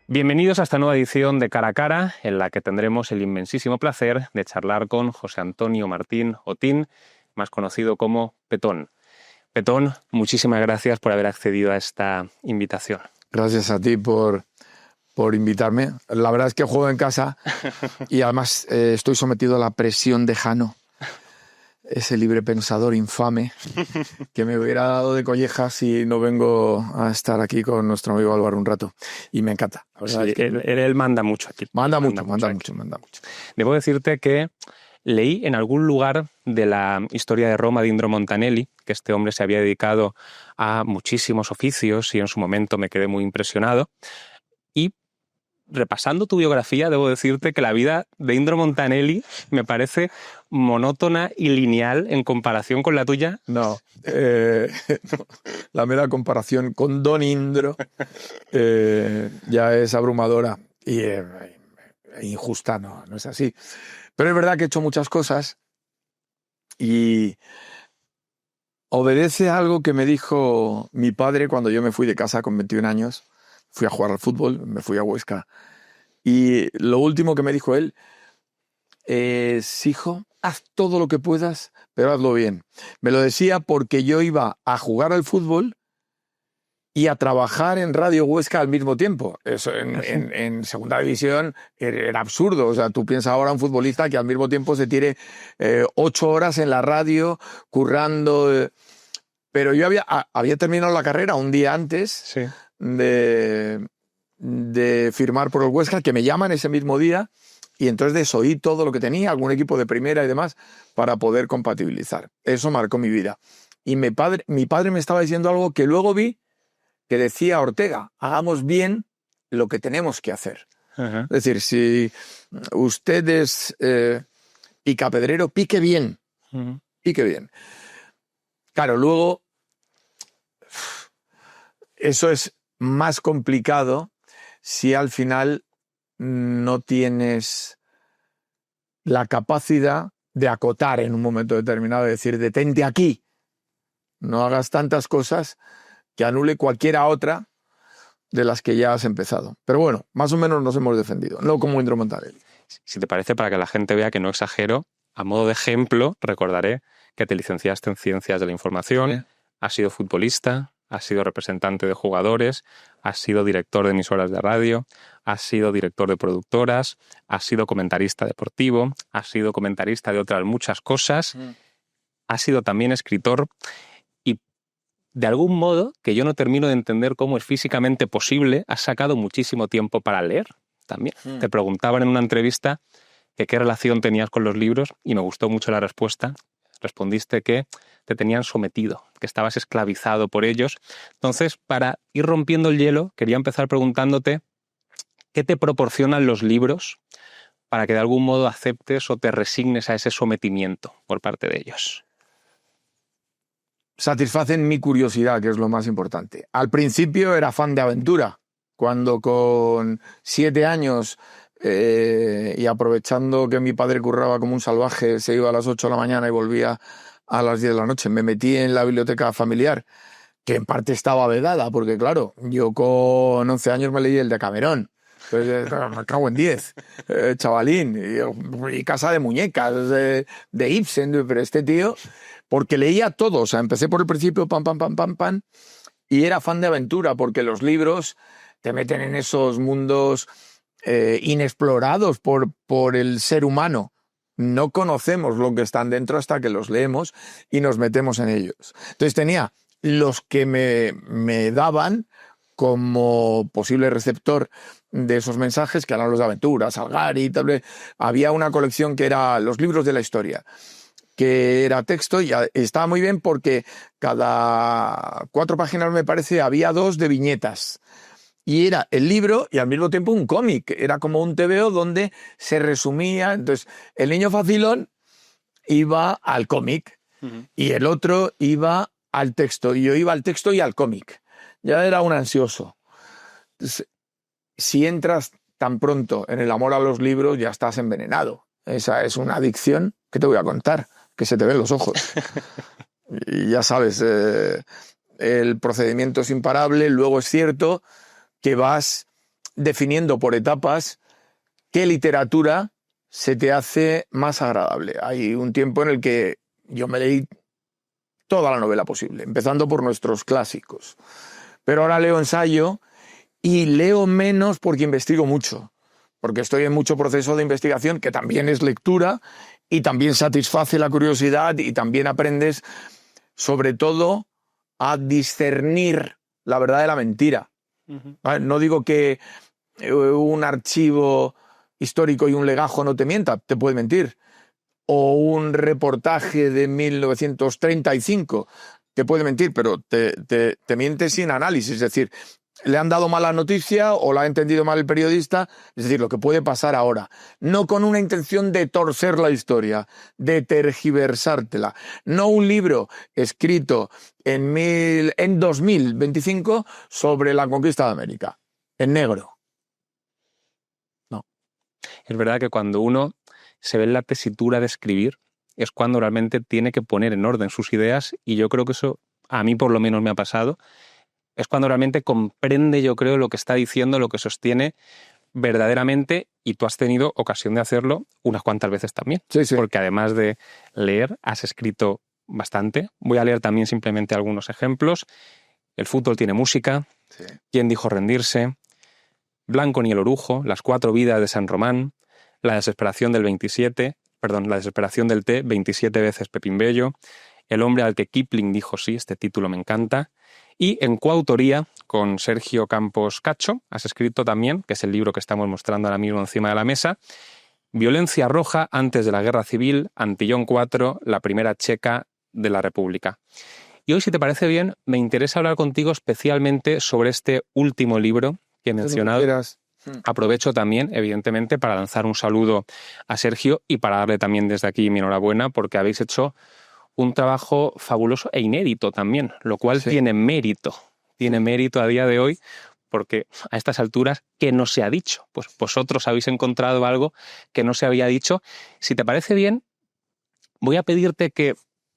Bienvenidos a esta nueva edición de Cara a Cara, en la que tendremos el inmensísimo placer de charlar con José Antonio Martín Otín, más conocido como Petón. Petón, muchísimas gracias por haber accedido a esta invitación. Gracias a ti por invitarme. La verdad es que juego en casa y además estoy sometido a la presión de Jano, ese libre pensador infame que me hubiera dado de collejas si no vengo a estar aquí con nuestro amigo Álvaro un rato. Y me encanta. Sí, él manda mucho aquí. Manda mucho. Debo decirte que leí en algún lugar de la historia de Roma de Indro Montanelli que este hombre se había dedicado a muchísimos oficios y en su momento me quedé muy impresionado. Y repasando tu biografía, debo decirte que la vida de Indro Montanelli me parece monótona y lineal en comparación con la tuya. No, la mera comparación con Don Indro ya es abrumadora y injusta, no es así. Pero es verdad que he hecho muchas cosas y obedece a algo que me dijo mi padre cuando yo me fui de casa con 21 años. Fui a jugar al fútbol, me fui a Huesca. Y lo último que me dijo él es: hijo, haz todo lo que puedas, pero hazlo bien. Me lo decía porque yo iba a jugar al fútbol y a trabajar en Radio Huesca al mismo tiempo. Eso en segunda división era absurdo. O sea, tú piensas ahora un futbolista que al mismo tiempo se tire 8 horas en la radio currando. Pero yo había terminado la carrera un día antes. Sí. de firmar por el Huesca, que me llaman ese mismo día, y entonces desoí todo lo que tenía, algún equipo de primera y demás, para poder compatibilizar. Eso marcó mi vida. Y mi padre me estaba diciendo algo que luego vi que decía Ortega: hagamos bien lo que tenemos que hacer. Uh-huh. Es decir, si usted es picapedrero, pique bien. Uh-huh. Pique bien. Claro, luego eso es más complicado si al final no tienes la capacidad de acotar en un momento determinado, de decir: detente aquí, no hagas tantas cosas que anule cualquiera otra de las que ya has empezado. Pero bueno, más o menos nos hemos defendido, no como Indro Montanelli. Si te parece, para que la gente vea que no exagero, a modo de ejemplo, recordaré que te licenciaste en Ciencias de la Información, has sido futbolista, has sido representante de jugadores, has sido director de emisoras de radio, has sido director de productoras, has sido comentarista deportivo, has sido comentarista de otras muchas cosas, has sido también escritor y, de algún modo, que yo no termino de entender cómo es físicamente posible, has sacado muchísimo tiempo para leer también. Te preguntaban en una entrevista que qué relación tenías con los libros y me gustó mucho la respuesta. Respondiste que te tenían sometido, que estabas esclavizado por ellos. Entonces, para ir rompiendo el hielo, quería empezar preguntándote qué te proporcionan los libros para que de algún modo aceptes o te resignes a ese sometimiento por parte de ellos. Satisfacen mi curiosidad, que es lo más importante. Al principio era fan de aventura, cuando con 7 años... y aprovechando que mi padre curraba como un salvaje, se iba a las 8 de la mañana y volvía a las 10 de la noche. Me metí en la biblioteca familiar, que en parte estaba vedada, porque claro, yo con 11 años me leí el de Camerón. Entonces, me cago en 10, chavalín, y Casa de Muñecas, de Ibsen, pero este tío, porque leía todo, o sea, empecé por el principio, pam, y era fan de aventura, porque los libros te meten en esos mundos inexplorados por el ser humano. No conocemos lo que están dentro hasta que los leemos y nos metemos en ellos. Entonces tenía los que me daban como posible receptor de esos mensajes, que eran los de aventura, Salgari, tal. Había una colección que era los libros de la historia, que era texto, y estaba muy bien porque cada 4 páginas, me parece, había 2 de viñetas. Y era el libro y al mismo tiempo un cómic. Era como un TVO donde se resumía. Entonces, el niño facilón iba al cómic y el otro iba al texto. Y yo iba al texto y al cómic. Ya era un ansioso. Entonces, si entras tan pronto en el amor a los libros, ya estás envenenado. Esa es una adicción que te voy a contar, que se te ven los ojos. Y ya sabes, el procedimiento es imparable. Luego es cierto que vas definiendo por etapas qué literatura se te hace más agradable. Hay un tiempo en el que yo me leí toda la novela posible, empezando por nuestros clásicos. Pero ahora leo ensayo y leo menos porque investigo mucho, porque estoy en mucho proceso de investigación, que también es lectura y también satisface la curiosidad y también aprendes, sobre todo, a discernir la verdad de la mentira. No digo que un archivo histórico y un legajo no te mienta, te puede mentir. O un reportaje de 1935 te puede mentir, pero te miente sin análisis. Es decir, le han dado mala noticia o la ha entendido mal el periodista. Es decir, lo que puede pasar ahora. No con una intención de torcer la historia, de tergiversártela. No un libro escrito en 2025 sobre la conquista de América, en negro. No. Es verdad que cuando uno se ve en la tesitura de escribir es cuando realmente tiene que poner en orden sus ideas, y yo creo que eso a mí por lo menos me ha pasado. Es cuando realmente comprende, yo creo, lo que está diciendo, lo que sostiene verdaderamente, y tú has tenido ocasión de hacerlo unas cuantas veces también. Sí, sí. Porque además de leer, has escrito bastante. Voy a leer también simplemente algunos ejemplos. El fútbol tiene música. Sí. ¿Quién dijo rendirse? Blanco ni el orujo. Las 4 vidas de San Román. La desesperación del La desesperación del té, 27 veces Pepín Bello. El hombre al que Kipling dijo sí, este título me encanta. Y en coautoría con Sergio Campos Cacho, has escrito también, que es el libro que estamos mostrando ahora mismo encima de la mesa, Violencia roja antes de la guerra civil, Antillón 4, la primera checa de la República. Y hoy, si te parece bien, me interesa hablar contigo especialmente sobre este último libro que he mencionado. Aprovecho también, evidentemente, para lanzar un saludo a Sergio y para darle también desde aquí mi enhorabuena, porque habéis hecho un trabajo fabuloso e inédito también, lo cual Sí. tiene mérito a día de hoy, porque a estas alturas, ¿qué no se ha dicho? Pues vosotros habéis encontrado algo que no se había dicho. Si te parece bien, voy a pedirte que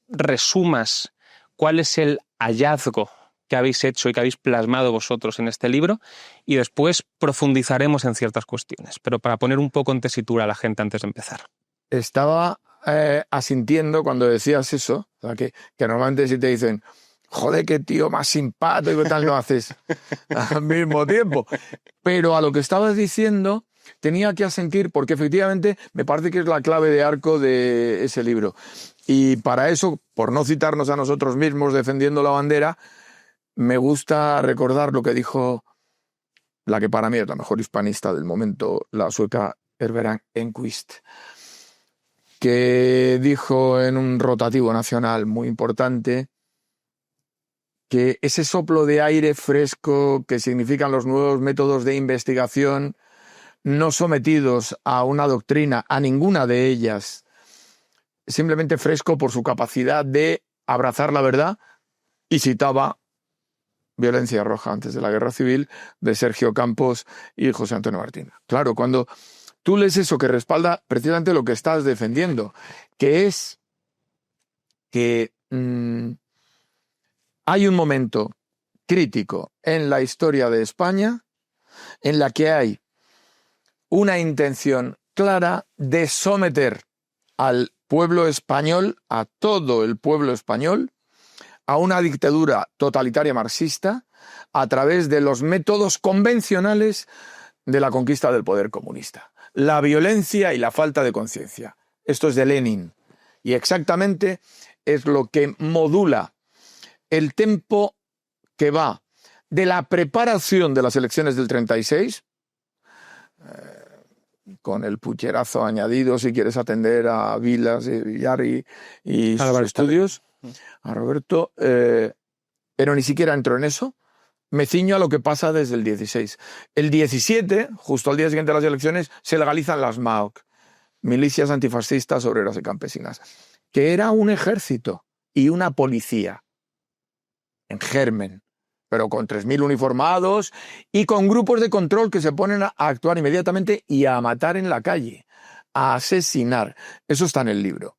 resumas cuál es el hallazgo que habéis hecho y que habéis plasmado vosotros en este libro, y después profundizaremos en ciertas cuestiones, pero para poner un poco en tesitura a la gente antes de empezar. Estaba asintiendo cuando decías eso, o sea, que normalmente si te dicen, joder, qué tío más simpático y tal, lo haces al mismo tiempo. Pero a lo que estabas diciendo tenía que asentir, porque efectivamente me parece que es la clave de arco de ese libro. Y para eso, por no citarnos a nosotros mismos defendiendo la bandera, me gusta recordar lo que dijo la que para mí es la mejor hispanista del momento, la sueca Erbera Enquist, que dijo en un rotativo nacional muy importante que ese soplo de aire fresco que significan los nuevos métodos de investigación, no sometidos a una doctrina, a ninguna de ellas, simplemente fresco por su capacidad de abrazar la verdad, y citaba Violencia roja antes de la guerra civil, de Sergio Campos y José Antonio Martín. Claro, cuando tú lees eso que respalda precisamente lo que estás defendiendo, que es que hay un momento crítico en la historia de España en la que hay una intención clara de someter al pueblo español, a todo el pueblo español, a una dictadura totalitaria marxista a través de los métodos convencionales de la conquista del poder comunista. La violencia y la falta de conciencia. Esto es de Lenin. Y exactamente es lo que modula el tempo que va de la preparación de las elecciones del 36, con el pucherazo añadido, si quieres atender a Vilas y Villar y sus estudios, a Roberto, pero ni siquiera entro en eso. Me ciño a lo que pasa desde el 16. El 17, justo al día siguiente de las elecciones, se legalizan las MAOC, milicias antifascistas, obreras y campesinas, que era un ejército y una policía en germen, pero con 3.000 uniformados y con grupos de control que se ponen a actuar inmediatamente y a matar en la calle, a asesinar. Eso está en el libro.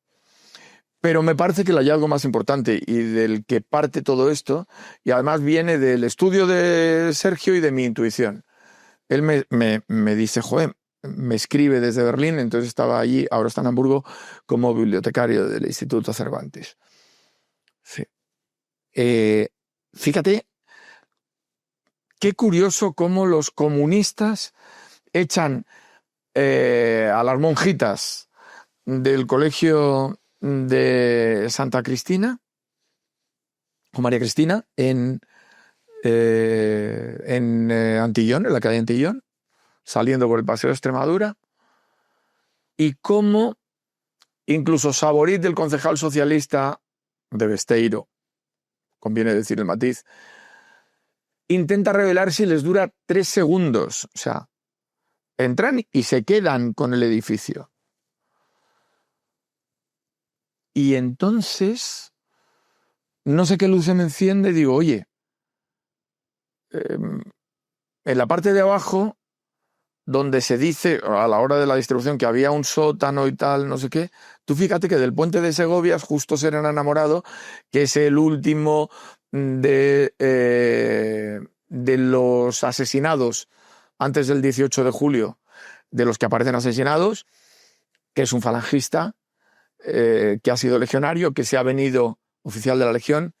Pero me parece que el hallazgo más importante y del que parte todo esto, y además viene del estudio de Sergio y de mi intuición, él me dice, joder, me escribe desde Berlín, entonces estaba allí, ahora está en Hamburgo, como bibliotecario del Instituto Cervantes. Sí. Fíjate, qué curioso cómo los comunistas echan a las monjitas del colegio de Santa Cristina, o María Cristina, en Antillón, en la calle Antillón, saliendo por el Paseo de Extremadura, y cómo incluso Saborit, el concejal socialista de Besteiro, conviene decir el matiz, intenta rebelarse y les dura 3 segundos. O sea, entran y se quedan con el edificio. Y entonces, no sé qué luz se me enciende, digo, oye, en la parte de abajo, donde se dice a la hora de la distribución que había un sótano y tal, no sé qué, tú fíjate que del puente de Segovia justo se han enamorado, que es el último de los asesinados antes del 18 de julio, de los que aparecen asesinados, que es un falangista, que ha sido legionario, que se ha venido oficial de la Legión,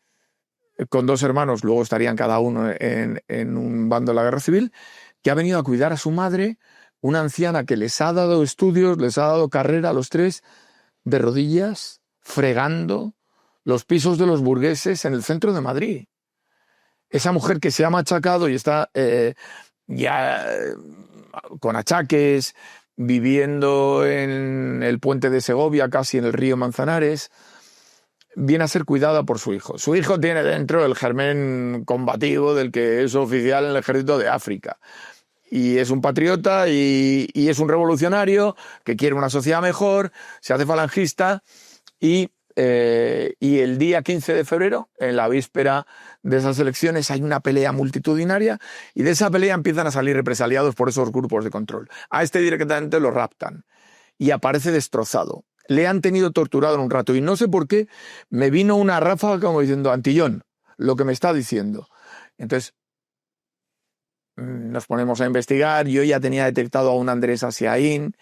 con 2 hermanos, luego estarían cada uno en un bando de la guerra civil, que ha venido a cuidar a su madre, una anciana que les ha dado estudios, les ha dado carrera a los 3, de rodillas, fregando los pisos de los burgueses en el centro de Madrid. Esa mujer que se ha machacado y está ya con achaques, viviendo en el puente de Segovia, casi en el río Manzanares, viene a ser cuidada por su hijo. Su hijo tiene dentro el germen combativo del que es oficial en el ejército de África. Y es un patriota y es un revolucionario que quiere una sociedad mejor, se hace falangista y el día 15 de febrero, en la víspera de esas elecciones, hay una pelea multitudinaria y de esa pelea empiezan a salir represaliados por esos grupos de control. A este directamente lo raptan y aparece destrozado. Le han tenido torturado en un rato y no sé por qué me vino una ráfaga como diciendo, Antillón, lo que me está diciendo. Entonces nos ponemos a investigar. Yo ya tenía detectado a un Andrés Asiaín,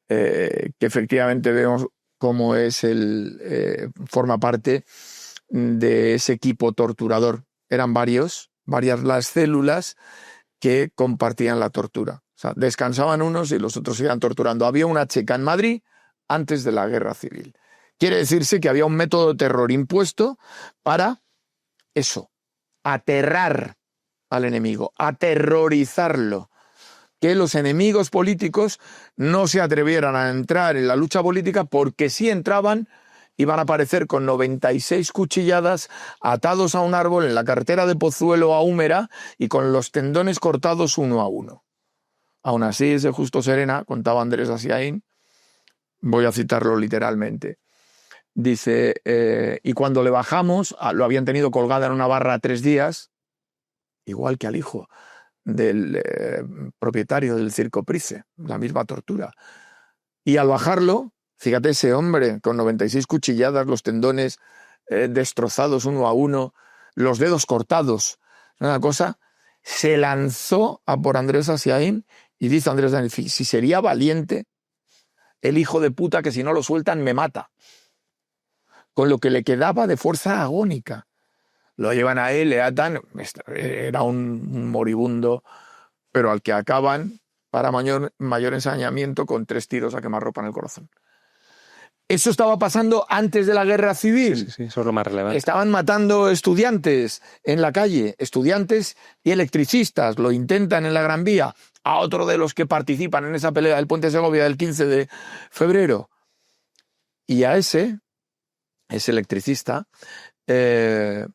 que efectivamente vemos cómo es forma parte de ese equipo torturador. Eran varias las células que compartían la tortura. O sea, descansaban unos y los otros se iban torturando. Había una checa en Madrid antes de la guerra civil. Quiere decirse que había un método de terror impuesto para eso, aterrar al enemigo, aterrorizarlo, que los enemigos políticos no se atrevieran a entrar en la lucha política porque si entraban iban a aparecer con 96 cuchilladas atados a un árbol en la carretera de Pozuelo a Húmera y con los tendones cortados uno a uno. Aún así, ese Justo Serena, contaba Andrés Asiaín, voy a citarlo literalmente, dice, y cuando le bajamos, lo habían tenido colgada en una barra 3 días, igual que al hijo del propietario del Circo Price, la misma tortura. Y al bajarlo, fíjate ese hombre con 96 cuchilladas, los tendones destrozados uno a uno, los dedos cortados, una cosa, se lanzó a por Andrés Asiaín y dice Andrés Asiaín, si sería valiente el hijo de puta que si no lo sueltan me mata. Con lo que le quedaba de fuerza agónica. Lo llevan a él, le atan, era un moribundo, pero al que acaban para mayor ensañamiento con 3 tiros a quemarropa en el corazón. Eso estaba pasando antes de la guerra civil. Sí, eso es lo más relevante. Estaban matando estudiantes en la calle, estudiantes y electricistas, lo intentan en la Gran Vía. A otro de los que participan en esa pelea del Puente de Segovia del 15 de febrero. Y a ese electricista, creen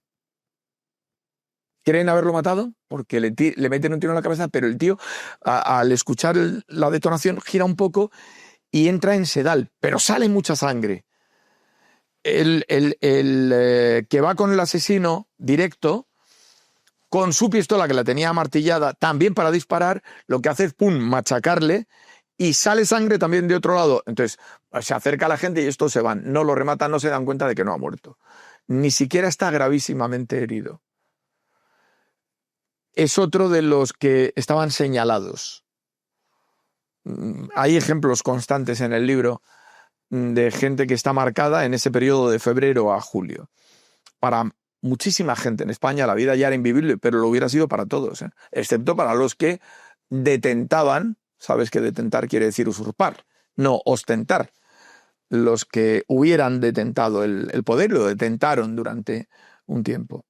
haberlo matado porque le meten un tiro en la cabeza, pero el tío, al escuchar la detonación, gira un poco y entra en sedal, pero sale mucha sangre. El que va con el asesino directo, con su pistola que la tenía amartillada, también para disparar, lo que hace es pum, machacarle y sale sangre también de otro lado. Entonces se acerca a la gente y estos se van. No lo rematan, no se dan cuenta de que no ha muerto. Ni siquiera está gravísimamente herido. es otro de los que estaban señalados. Hay ejemplos constantes en el libro de gente que está marcada en ese periodo de febrero a julio. Para muchísima gente en España la vida ya era invivible, pero lo hubiera sido para todos, excepto para los que detentaban. Sabes que detentar quiere decir usurpar, no ostentar. Los que hubieran detentado el poder lo detentaron durante un tiempo.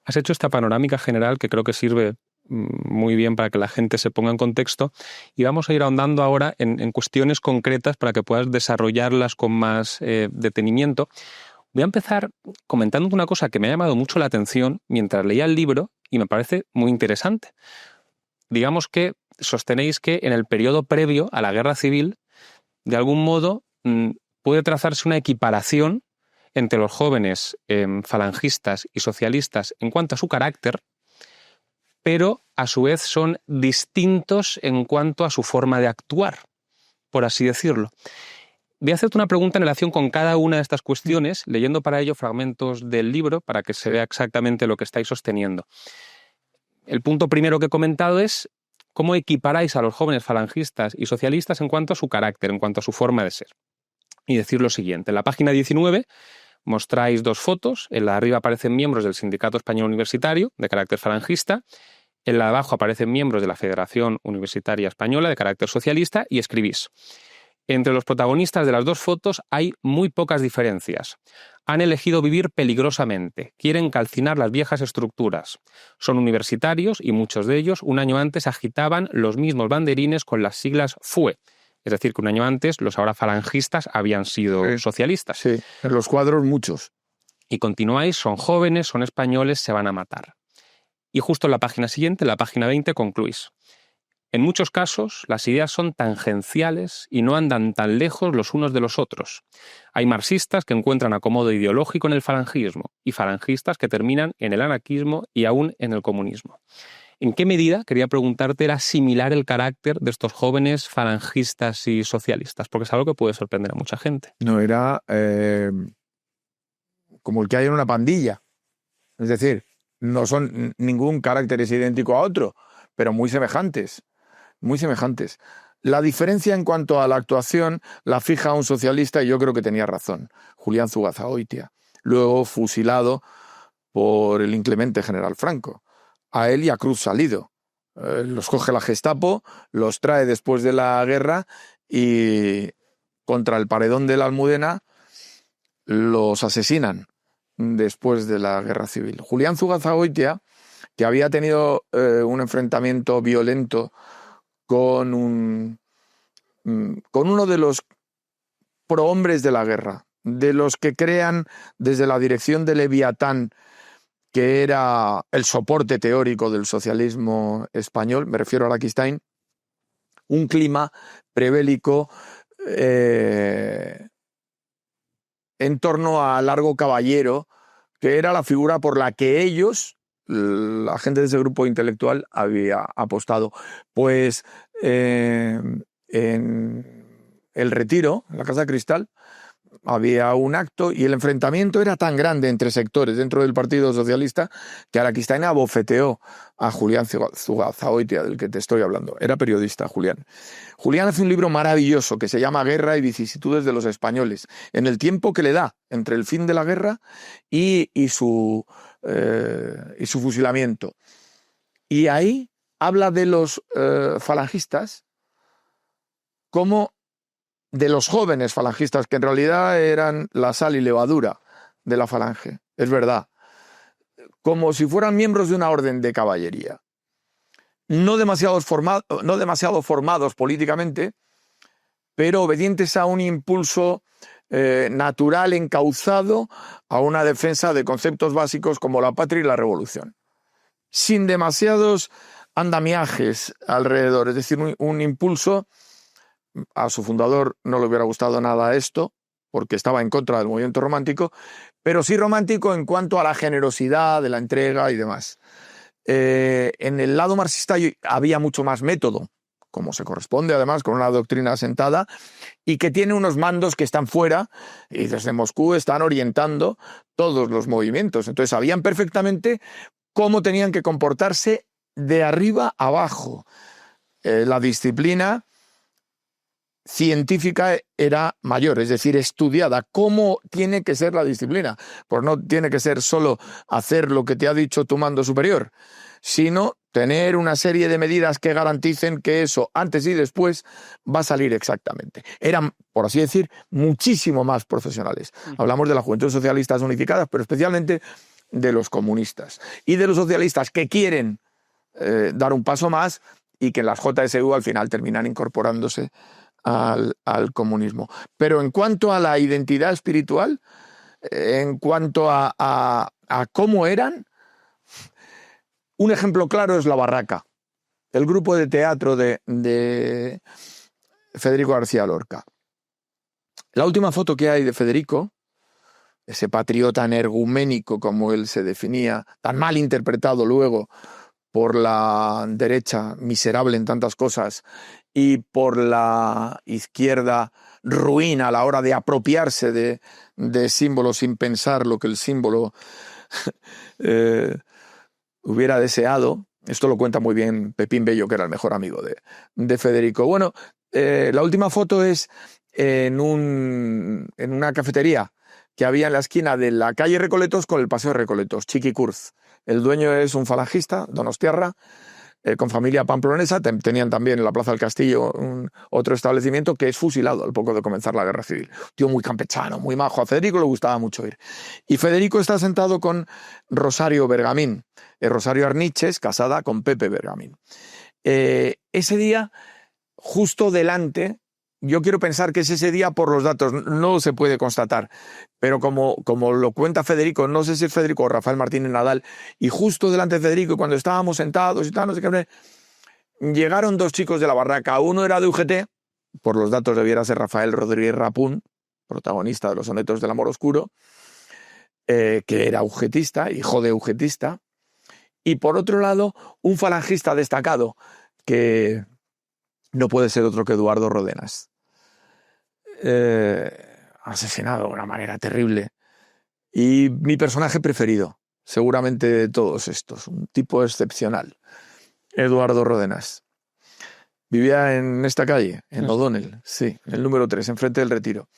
Has hecho esta panorámica general que creo que sirve muy bien para que la gente se ponga en contexto, y vamos a ir ahondando ahora en cuestiones concretas para que puedas desarrollarlas con más detenimiento. Voy a empezar comentándote una cosa que me ha llamado mucho la atención mientras leía el libro y me parece muy interesante. Digamos que sostenéis que en el periodo previo a la Guerra Civil, de algún modo, puede trazarse una equiparación entre los jóvenes falangistas y socialistas en cuanto a su carácter, pero a su vez son distintos en cuanto a su forma de actuar, por así decirlo. Voy a hacerte una pregunta en relación con cada una de estas cuestiones, leyendo para ello fragmentos del libro para que se vea exactamente lo que estáis sosteniendo. El punto primero que he comentado es cómo equiparáis a los jóvenes falangistas y socialistas en cuanto a su carácter, en cuanto a su forma de ser. Y decir lo siguiente: en la página 19 mostráis dos fotos. En la de arriba aparecen miembros del Sindicato Español Universitario, de carácter falangista. En la de abajo aparecen miembros de la Federación Universitaria Española, de carácter socialista, y escribís: entre los protagonistas de las dos fotos hay muy pocas diferencias. Han elegido vivir peligrosamente, quieren calcinar las viejas estructuras. Son universitarios y muchos de ellos un año antes agitaban los mismos banderines con las siglas FUE. Es decir, que un año antes los ahora falangistas habían sido socialistas. Sí, en los cuadros muchos. Y continuáis: son jóvenes, son españoles, se van a matar. Y justo en la página siguiente, en la página 20, concluís: en muchos casos, las ideas son tangenciales y no andan tan lejos los unos de los otros. Hay marxistas que encuentran acomodo ideológico en el falangismo y falangistas que terminan en el anarquismo y aún en el comunismo. ¿En qué medida, quería preguntarte, era similar el carácter de estos jóvenes falangistas y socialistas? Porque es algo que puede sorprender a mucha gente. No, era como el que hay en una pandilla. Es decir, no son ningún carácter es idéntico a otro, pero muy semejantes. Muy semejantes. La diferencia en cuanto a la actuación la fija un socialista, y yo creo que tenía razón, Julián Zugazagoitia, luego fusilado por el inclemente general Franco. A él y a Cruz Salido. Los coge la Gestapo, los trae después de la guerra y contra el paredón de la Almudena los asesinan después de la guerra civil. Julián Zugazagoitia, que había tenido un enfrentamiento violento con uno de los prohombres de la guerra, de los que crean desde la dirección de Leviatán, que era el soporte teórico del socialismo español, me refiero a Araquistáin, un clima prebélico en torno a Largo Caballero, que era la figura por la que ellos, la gente de ese grupo intelectual, había apostado. Pues en el Retiro, en la Casa de Cristal, había un acto y el enfrentamiento era tan grande entre sectores dentro del Partido Socialista que Araquistáin abofeteó a Julián Zugazagoitia, del que te estoy hablando. Era periodista, Julián. Julián hace un libro maravilloso que se llama Guerra y vicisitudes de los españoles, en el tiempo que le da entre el fin de la guerra y su fusilamiento. Y ahí habla de los falangistas como de los jóvenes falangistas, que en realidad eran la sal y levadura de la falange, es verdad, como si fueran miembros de una orden de caballería, no demasiado formados políticamente, pero obedientes a un impulso natural, encauzado a una defensa de conceptos básicos como la patria y la revolución, sin demasiados andamiajes alrededor, es decir, un impulso. A su fundador no le hubiera gustado nada esto, porque estaba en contra del movimiento romántico, pero sí romántico en cuanto a la generosidad de la entrega y demás. En el lado marxista había mucho más método, como se corresponde además con una doctrina asentada, y que tiene unos mandos que están fuera y desde Moscú están orientando todos los movimientos. Entonces sabían perfectamente cómo tenían que comportarse de arriba abajo. La disciplina científica era mayor, es decir, estudiada. ¿Cómo tiene que ser la disciplina? Pues no tiene que ser solo hacer lo que te ha dicho tu mando superior, sino tener una serie de medidas que garanticen que eso, antes y después, va a salir exactamente. Eran, por así decir, muchísimo más profesionales. Hablamos de las Juventudes Socialistas Unificadas, pero especialmente de los comunistas. Y de los socialistas que quieren dar un paso más y que en las JSU al final terminan incorporándose al comunismo. Pero en cuanto a la identidad espiritual, en cuanto a cómo eran, un ejemplo claro es La Barraca, el grupo de teatro de Federico García Lorca. La última foto que hay de Federico, ese patriota energuménico como él se definía, tan mal interpretado luego por la derecha, miserable en tantas cosas, y por la izquierda, ruin a la hora de apropiarse de símbolos sin pensar lo que el símbolo hubiera deseado. Esto lo cuenta muy bien Pepín Bello, que era el mejor amigo de Federico. Bueno, la última foto es en una cafetería que había en la esquina de la calle Recoletos con el paseo de Recoletos, Chiqui Kurz. El dueño es un falangista, donostiarra, con familia pamplonesa. Tenían también en la Plaza del Castillo otro establecimiento que es fusilado al poco de comenzar la Guerra Civil. Tío muy campechano, muy majo. A Federico le gustaba mucho ir. Y Federico está sentado con Rosario Bergamín. Rosario Arniches, casada con Pepe Bergamín. Ese día, justo delante, yo quiero pensar que es ese día por los datos, no se puede constatar, pero como lo cuenta Federico, no sé si es Federico o Rafael Martínez Nadal, y justo delante de Federico, cuando estábamos sentados y tal, no sé qué, llegaron dos chicos de La Barraca. Uno era de UGT, por los datos debiera ser Rafael Rodríguez Rapún, protagonista de Los Sonetos del Amor Oscuro, que era ugetista, hijo de ugetista, y por otro lado, un falangista destacado, que no puede ser otro que Eduardo Rodenas. Asesinado de una manera terrible. Y mi personaje preferido, seguramente de todos estos, un tipo excepcional, Eduardo Rodenas. Vivía en esta calle, en O'Donnell, sí, en el número 3, enfrente del Retiro.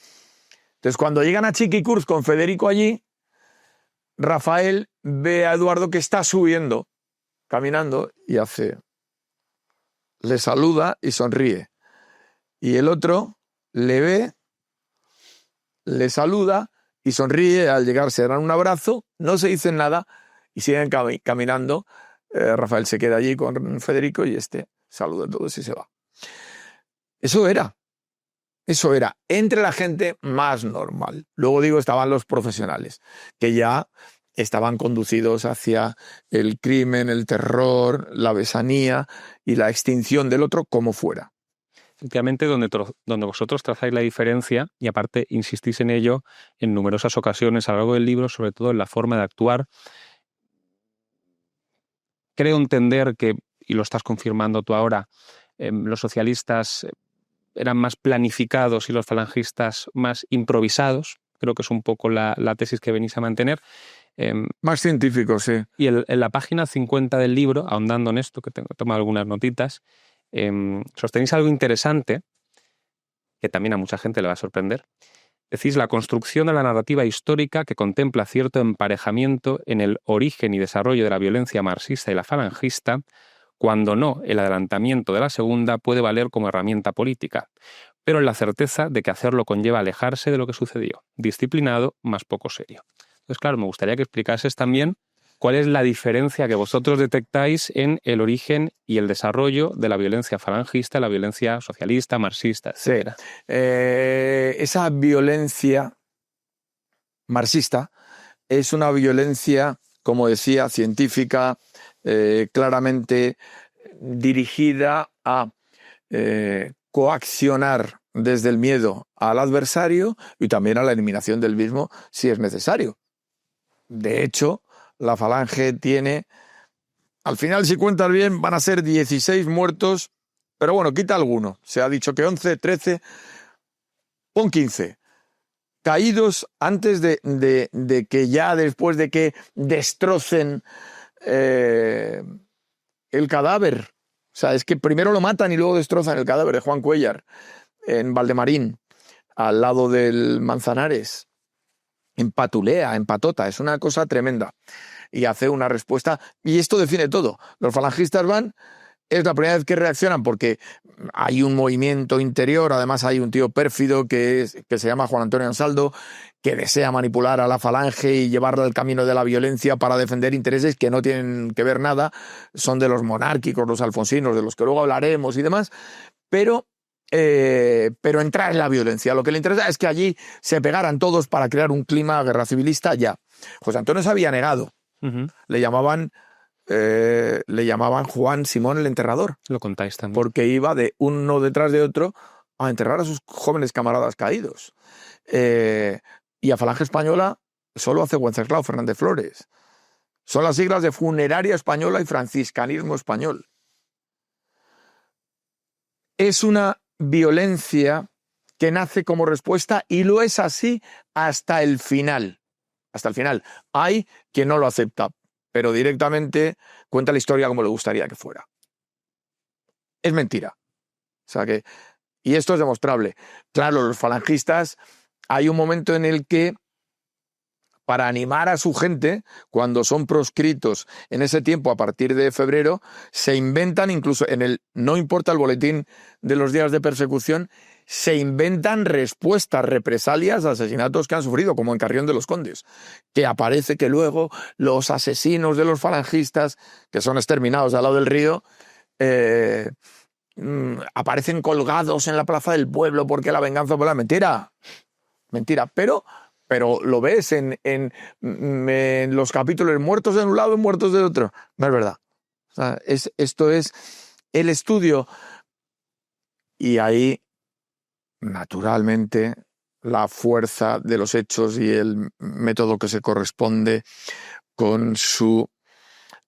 Entonces, cuando llegan a Chiqui Kurz con Federico allí, Rafael ve a Eduardo que está subiendo, caminando, y le saluda y sonríe. Y el otro le ve, le saluda y sonríe. Al llegar se dan un abrazo, no se dicen nada y siguen caminando. Rafael se queda allí con Federico y saluda a todos y se va. Eso era entre la gente más normal. Luego digo, estaban los profesionales, que ya estaban conducidos hacia el crimen, el terror, la besanía y la extinción del otro como fuera. Efectivamente, donde vosotros trazáis la diferencia y aparte insistís en ello en numerosas ocasiones a lo largo del libro, sobre todo en la forma de actuar. Creo entender que, y lo estás confirmando tú ahora, los socialistas eran más planificados y los falangistas más improvisados. Creo que es un poco la tesis que venís a mantener. Más científico, sí. Y en la página 50 del libro, ahondando en esto, que tengo tomado algunas notitas, sostenéis algo interesante, que también a mucha gente le va a sorprender. Decís la construcción de la narrativa histórica que contempla cierto emparejamiento en el origen y desarrollo de la violencia marxista y la falangista, cuando no, el adelantamiento de la segunda puede valer como herramienta política, pero en la certeza de que hacerlo conlleva alejarse de lo que sucedió, disciplinado, más poco serio. Entonces, claro, me gustaría que explicases también cuál es la diferencia que vosotros detectáis en el origen y el desarrollo de la violencia falangista, la violencia socialista, marxista, etc. Sí. Esa violencia marxista es una violencia, como decía, científica, claramente dirigida a coaccionar desde el miedo al adversario y también a la eliminación del mismo si es necesario. De hecho, la Falange tiene, al final, si cuentas bien, van a ser 16 muertos, pero bueno, quita alguno. Se ha dicho que 11, 13, pon 15. Caídos antes de que ya después de que destrocen el cadáver. O sea, es que primero lo matan y luego destrozan el cadáver de Juan Cuéllar en Valdemarín, al lado del Manzanares, en Patulea, en Patota. Es una cosa tremenda. Y hace una respuesta. Y esto define todo. Los falangistas van, es la primera vez que reaccionan porque hay un movimiento interior, además hay un tío pérfido que se llama Juan Antonio Ansaldo, que desea manipular a la falange y llevarla al camino de la violencia para defender intereses que no tienen que ver nada, son de los monárquicos, los alfonsinos, de los que luego hablaremos y demás, pero entrar en la violencia. Lo que le interesa es que allí se pegaran todos para crear un clima guerra civilista ya. José Antonio se había negado. Uh-huh. Le llamaban Juan Simón el Enterrador. Lo contáis también. Porque iba de uno detrás de otro a enterrar a sus jóvenes camaradas caídos. Y a Falange Española solo hace Wenceslao Fernández Flores. Son las siglas de Funeraria Española y Franciscanismo Español. Es una violencia que nace como respuesta y lo es así hasta el final. Hasta el final. Hay quien no lo acepta, pero directamente cuenta la historia como le gustaría que fuera. Es mentira. O sea que, y esto es demostrable. Claro, los falangistas, hay un momento en el que, para animar a su gente, cuando son proscritos en ese tiempo, a partir de febrero, se inventan, incluso en el no importa el boletín de los días de persecución, se inventan respuestas, represalias a asesinatos que han sufrido, como en Carrión de los Condes, que aparece que luego los asesinos de los falangistas, que son exterminados al lado del río, aparecen colgados en la plaza del pueblo porque la venganza fue la mentira. Mentira, pero lo ves en los capítulos muertos de un lado y muertos del otro. No es verdad. O sea, esto es el estudio. Y ahí, naturalmente, la fuerza de los hechos y el método que se corresponde con su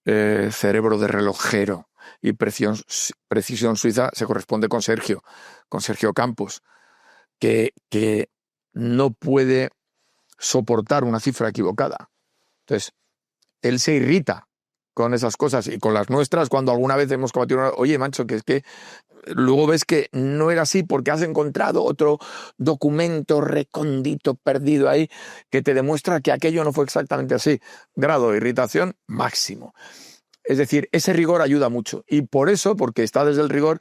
cerebro de relojero y precisión suiza se corresponde con Sergio Campos, que no puede soportar una cifra equivocada. Entonces, él se irrita con esas cosas y con las nuestras cuando alguna vez hemos cometido oye, macho, que es que luego ves que no era así porque has encontrado otro documento recóndito perdido ahí que te demuestra que aquello no fue exactamente así. Grado de irritación máximo. Es decir, ese rigor ayuda mucho. Y por eso, porque está desde el rigor,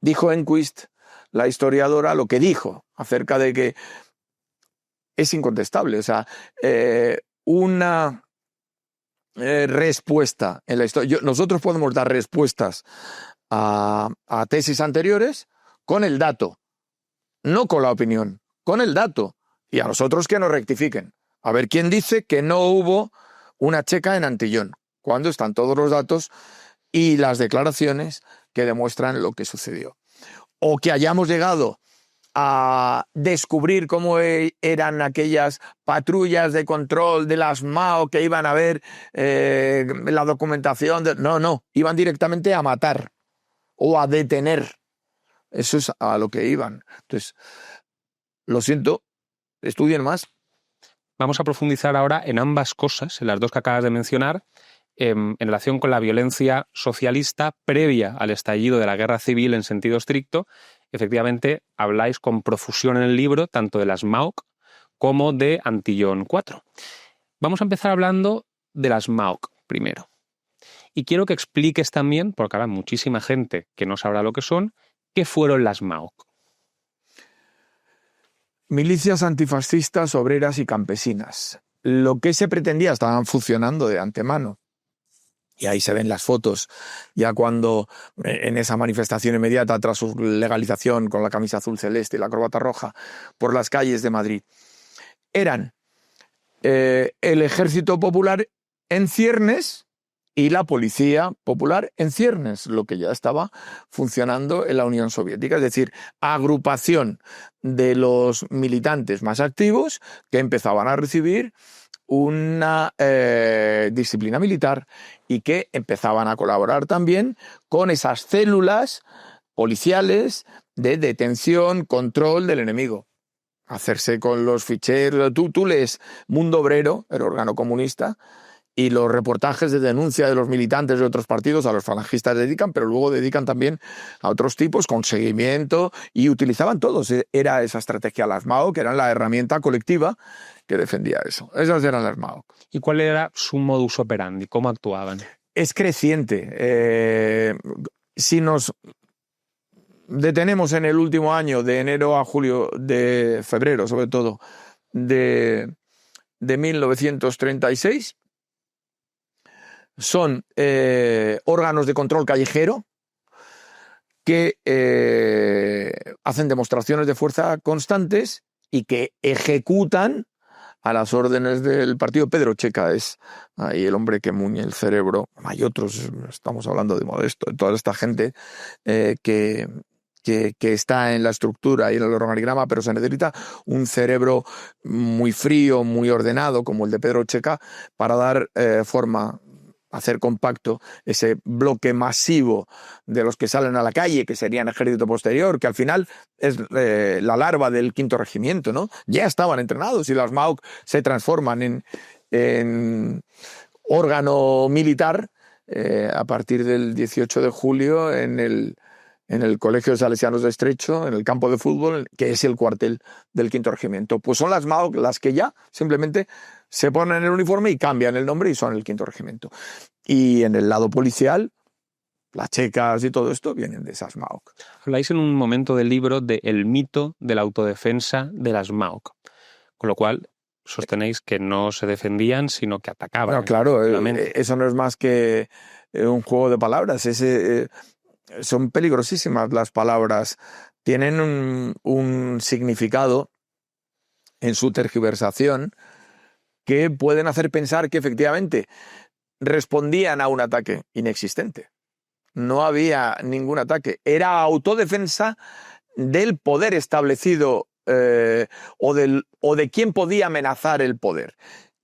dijo Enquist, la historiadora, lo que dijo acerca de que es incontestable. O sea, una respuesta en la historia. Nosotros podemos dar respuestas a tesis anteriores con el dato, no con la opinión, con el dato. Y a nosotros que nos rectifiquen. A ver quién dice que no hubo una checa en Antillón, cuando están todos los datos y las declaraciones que demuestran lo que sucedió. O que hayamos llegado a descubrir cómo eran aquellas patrullas de control de las MAO que iban a ver la documentación. No, iban directamente a matar o a detener. Eso es a lo que iban. Entonces, lo siento, estudien más. Vamos a profundizar ahora en ambas cosas, en las dos que acabas de mencionar, en relación con la violencia socialista previa al estallido de la guerra civil en sentido estricto. Efectivamente, habláis con profusión en el libro tanto de las MAOC como de Antillón 4. Vamos a empezar hablando de las MAOC primero. Y quiero que expliques también, porque habrá muchísima gente que no sabrá lo que son, ¿qué fueron las MAOC? Milicias antifascistas, obreras y campesinas. Lo que se pretendía estaban funcionando de antemano. Y ahí se ven las fotos, ya cuando en esa manifestación inmediata tras su legalización con la camisa azul celeste y la corbata roja por las calles de Madrid. Eran el Ejército Popular en ciernes y la Policía Popular en ciernes, lo que ya estaba funcionando en la Unión Soviética, es decir, agrupación de los militantes más activos que empezaban a recibir una disciplina militar y que empezaban a colaborar también con esas células policiales de detención, control del enemigo. Hacerse con los ficheros. Tú lees Mundo Obrero, el órgano comunista, Y los reportajes de denuncia de los militantes de otros partidos a los falangistas dedican, pero luego dedican también a otros tipos con seguimiento y utilizaban todos. Era esa estrategia, las MAOC, que eran la herramienta colectiva que defendía eso. Esas eran las MAOC. ¿Y cuál era su modus operandi? ¿Cómo actuaban? Es creciente. Si nos detenemos en el último año, de enero a julio, de febrero sobre todo, de 1936, son órganos de control callejero que hacen demostraciones de fuerza constantes y que ejecutan a las órdenes del partido. Pedro Checa es ahí el hombre que muñe el cerebro. Hay otros, estamos hablando de Modesto, de toda esta gente que está en la estructura y en el organigrama, pero se necesita un cerebro muy frío, muy ordenado, como el de Pedro Checa, para dar forma, hacer compacto ese bloque masivo de los que salen a la calle, que serían ejército posterior, que al final es la larva del quinto regimiento, ¿no? Ya estaban entrenados y las MAOC se transforman en órgano militar a partir del 18 de julio en el Colegio de Salesianos de Estrecho, en el campo de fútbol, que es el cuartel del quinto regimiento. Pues son las MAOC las que ya simplemente se ponen el uniforme y cambian el nombre y son el quinto regimiento. Y en el lado policial, las checas y todo esto vienen de esas MAOC. Habláis en un momento del libro del mito de la autodefensa de las MAOC, con lo cual sostenéis que no se defendían, sino que atacaban. Bueno, claro, eso no es más que un juego de palabras. Son peligrosísimas las palabras. Tienen un significado en su tergiversación que pueden hacer pensar que efectivamente respondían a un ataque inexistente. No había ningún ataque. Era autodefensa del poder establecido o de quién podía amenazar el poder.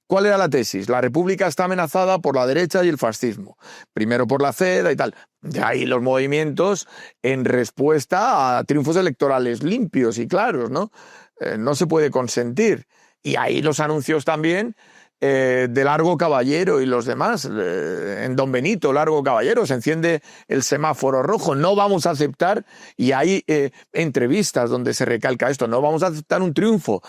¿Cuál era la tesis? La República está amenazada por la derecha y el fascismo. Primero por la CEDA y tal. De ahí los movimientos en respuesta a triunfos electorales limpios y claros, ¿no? No se puede consentir. Y ahí los anuncios también de Largo Caballero y los demás. En Don Benito, Largo Caballero, se enciende el semáforo rojo. No vamos a aceptar, y hay entrevistas donde se recalca esto, no vamos a aceptar un triunfo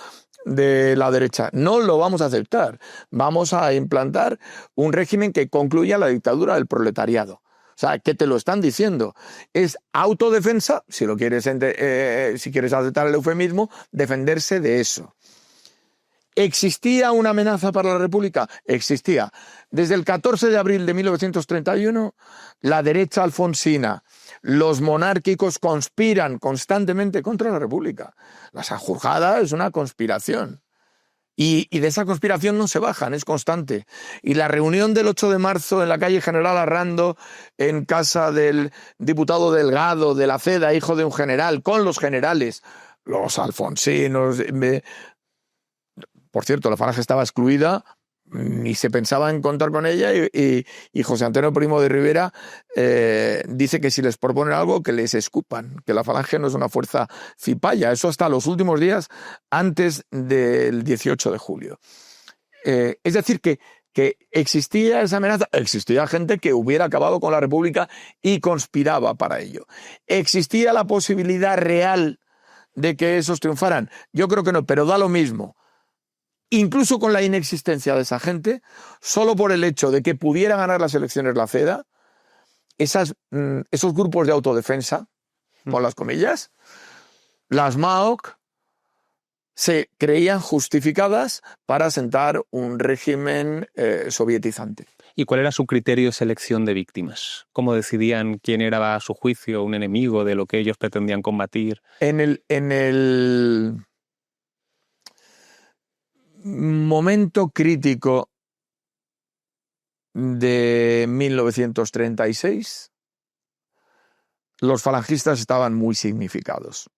de la derecha. No lo vamos a aceptar. Vamos a implantar un régimen que concluya la dictadura del proletariado. O sea, que te lo están diciendo. Es autodefensa, si lo quieres, si quieres aceptar el eufemismo, defenderse de eso. ¿Existía una amenaza para la República? Existía. Desde el 14 de abril de 1931, la derecha alfonsina, los monárquicos conspiran constantemente contra la República. La Sanjurjada es una conspiración. Y de esa conspiración no se bajan, es constante. Y la reunión del 8 de marzo en la calle General Arrando, en casa del diputado Delgado de la CEDA, hijo de un general, con los generales, los alfonsinos. Por cierto, la Falange estaba excluida, ni se pensaba en contar con ella, y José Antonio Primo de Rivera dice que si les proponen algo, que les escupan, que la Falange no es una fuerza cipaya. Eso hasta los últimos días antes del 18 de julio. Es decir, que existía esa amenaza, existía gente que hubiera acabado con la República y conspiraba para ello. ¿Existía la posibilidad real de que esos triunfaran? Yo creo que no, pero da lo mismo. Incluso con la inexistencia de esa gente, solo por el hecho de que pudiera ganar las elecciones la CEDA, esos grupos de autodefensa, con las comillas, las MAOC, se creían justificadas para asentar un régimen sovietizante. ¿Y cuál era su criterio de selección de víctimas? ¿Cómo decidían quién era, a su juicio, un enemigo de lo que ellos pretendían combatir? En el momento crítico de 1936, los falangistas estaban muy significados.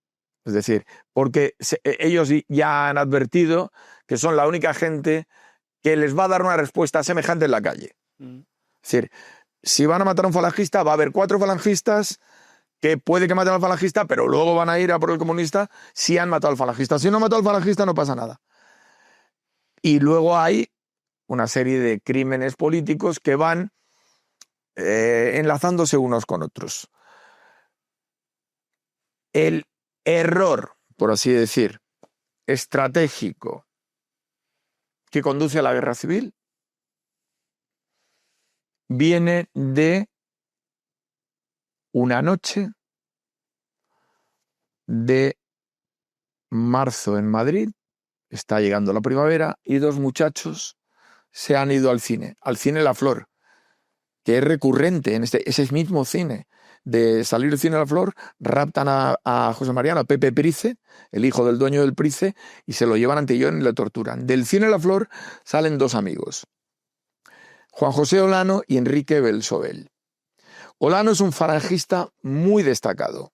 Es decir, porque ellos ya han advertido que son la única gente que les va a dar una respuesta semejante en la calle. Es decir, si van a matar a un falangista, va a haber 4 falangistas que puede que maten al falangista, pero luego van a ir a por el comunista si han matado al falangista. Si no han matado al falangista, no pasa nada. Y luego hay una serie de crímenes políticos que van enlazándose unos con otros. El error, por así decir, estratégico que conduce a la guerra civil viene de una noche de marzo en Madrid. Está llegando la primavera y dos muchachos se han ido al cine La Flor, que es recurrente en ese mismo cine. De salir del cine La Flor, raptan a José Mariano, a Pepe Price, el hijo del dueño del Price, y se lo llevan ante Antillón y le torturan. Del cine La Flor salen dos amigos, Juan José Olano y Enrique Belsobel. Olano es un falangista muy destacado,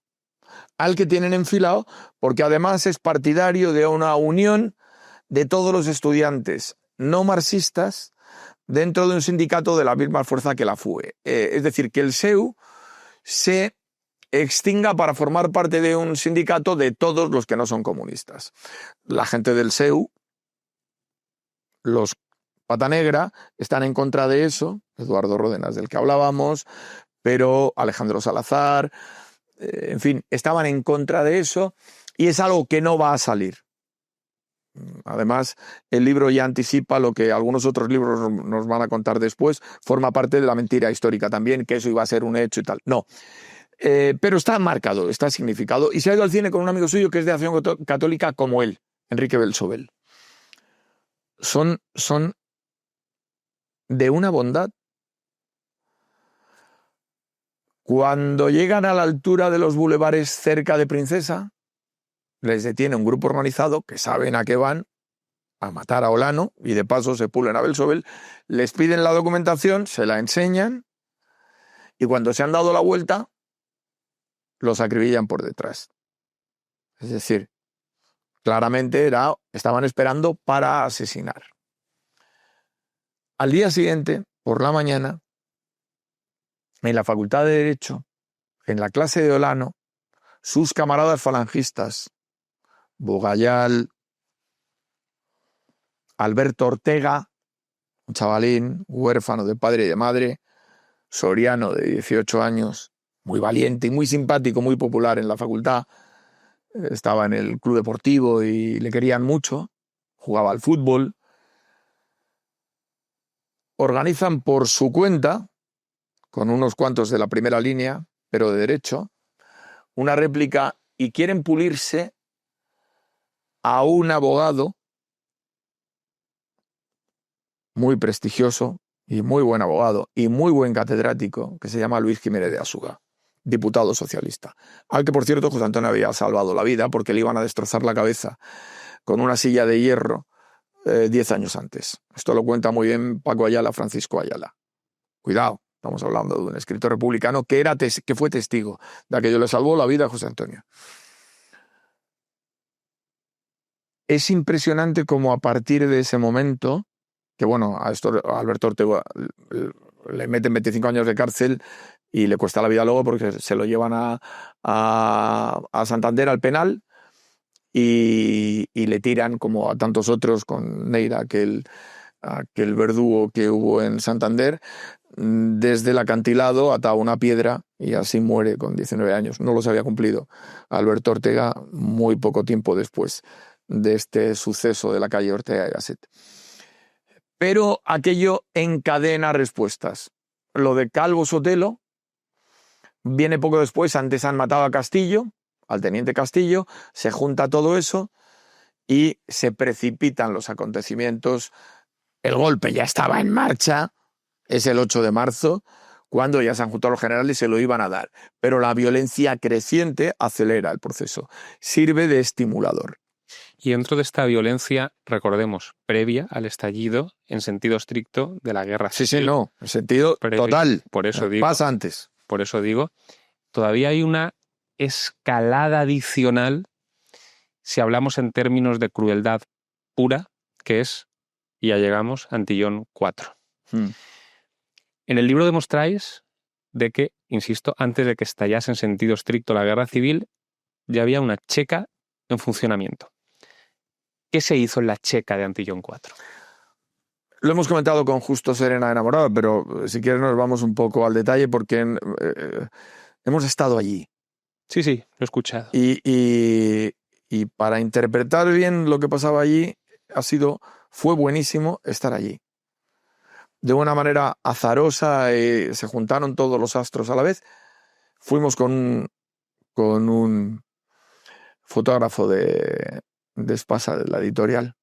al que tienen enfilado porque además es partidario de una unión de todos los estudiantes no marxistas dentro de un sindicato de la misma fuerza que la FUE. Es decir, que el SEU se extinga para formar parte de un sindicato de todos los que no son comunistas. La gente del SEU, los Pata Negra, están en contra de eso, Eduardo Ródenas, del que hablábamos, pero Alejandro Salazar, en fin, estaban en contra de eso y es algo que no va a salir. Además, el libro ya anticipa lo que algunos otros libros nos van a contar después, forma parte de la mentira histórica también, que eso iba a ser un hecho y tal. No, pero está marcado, está significado, y se ha ido al cine con un amigo suyo que es de Acción Católica como él, Enrique Belsobel. Son de una bondad. Cuando llegan a la altura de los bulevares cerca de Princesa, les detiene un grupo organizado que saben a qué van, a matar a Olano, y de paso se pulen a Belsobel, les piden la documentación, se la enseñan, y cuando se han dado la vuelta, los acribillan por detrás. Es decir, claramente estaban esperando para asesinar. Al día siguiente, por la mañana, en la Facultad de Derecho, en la clase de Olano, sus camaradas falangistas, Bugayal, Alberto Ortega, un chavalín huérfano de padre y de madre, Soriano de 18 años, muy valiente y muy simpático, muy popular en la facultad, estaba en el club deportivo y le querían mucho, jugaba al fútbol, organizan por su cuenta, con unos cuantos de la primera línea, pero de derecho, una réplica y quieren pulirse a un abogado muy prestigioso y muy buen abogado y muy buen catedrático que se llama Luis Jiménez de Asuga, diputado socialista, al que por cierto José Antonio había salvado la vida porque le iban a destrozar la cabeza con una silla de hierro 10 años antes. Esto lo cuenta muy bien Paco Ayala, Francisco Ayala. Cuidado, estamos hablando de un escritor republicano que fue testigo de aquello, le salvó la vida a José Antonio. Es impresionante cómo a partir de ese momento, que bueno, a Alberto Ortega le meten 25 años de cárcel y le cuesta la vida luego porque se lo llevan a Santander, al penal, y le tiran, como a tantos otros, con Neira, aquel verdugo que hubo en Santander, desde el acantilado atado a una piedra y así muere con 19 años. No los había cumplido Alberto Ortega muy poco tiempo después de este suceso de la calle Ortega y Gasset. Pero aquello encadena respuestas. Lo de Calvo Sotelo viene poco después, antes han matado a Castillo, al teniente Castillo, se junta todo eso y se precipitan los acontecimientos. El golpe ya estaba en marcha, es el 8 de marzo, cuando ya se han juntado los generales y se lo iban a dar. Pero la violencia creciente acelera el proceso, sirve de estimulador. Y dentro de esta violencia, recordemos, previa al estallido, en sentido estricto, de la guerra civil. Sí, no, en sentido total. Por eso digo, pasa antes. Por eso digo, todavía hay una escalada adicional si hablamos en términos de crueldad pura, que es, y ya llegamos, Antillón 4. En el libro demostráis de que, insisto, antes de que estallase en sentido estricto la guerra civil, ya había una checa en funcionamiento. ¿Qué se hizo en la checa de Antillón 4? Lo hemos comentado con Justo Serena Enamorado, pero si quieres nos vamos un poco al detalle porque hemos estado allí. Sí, lo he escuchado. Y para interpretar bien lo que pasaba allí, fue buenísimo estar allí. De una manera azarosa, se juntaron todos los astros a la vez. Fuimos con un fotógrafo de Espasa, de la editorial.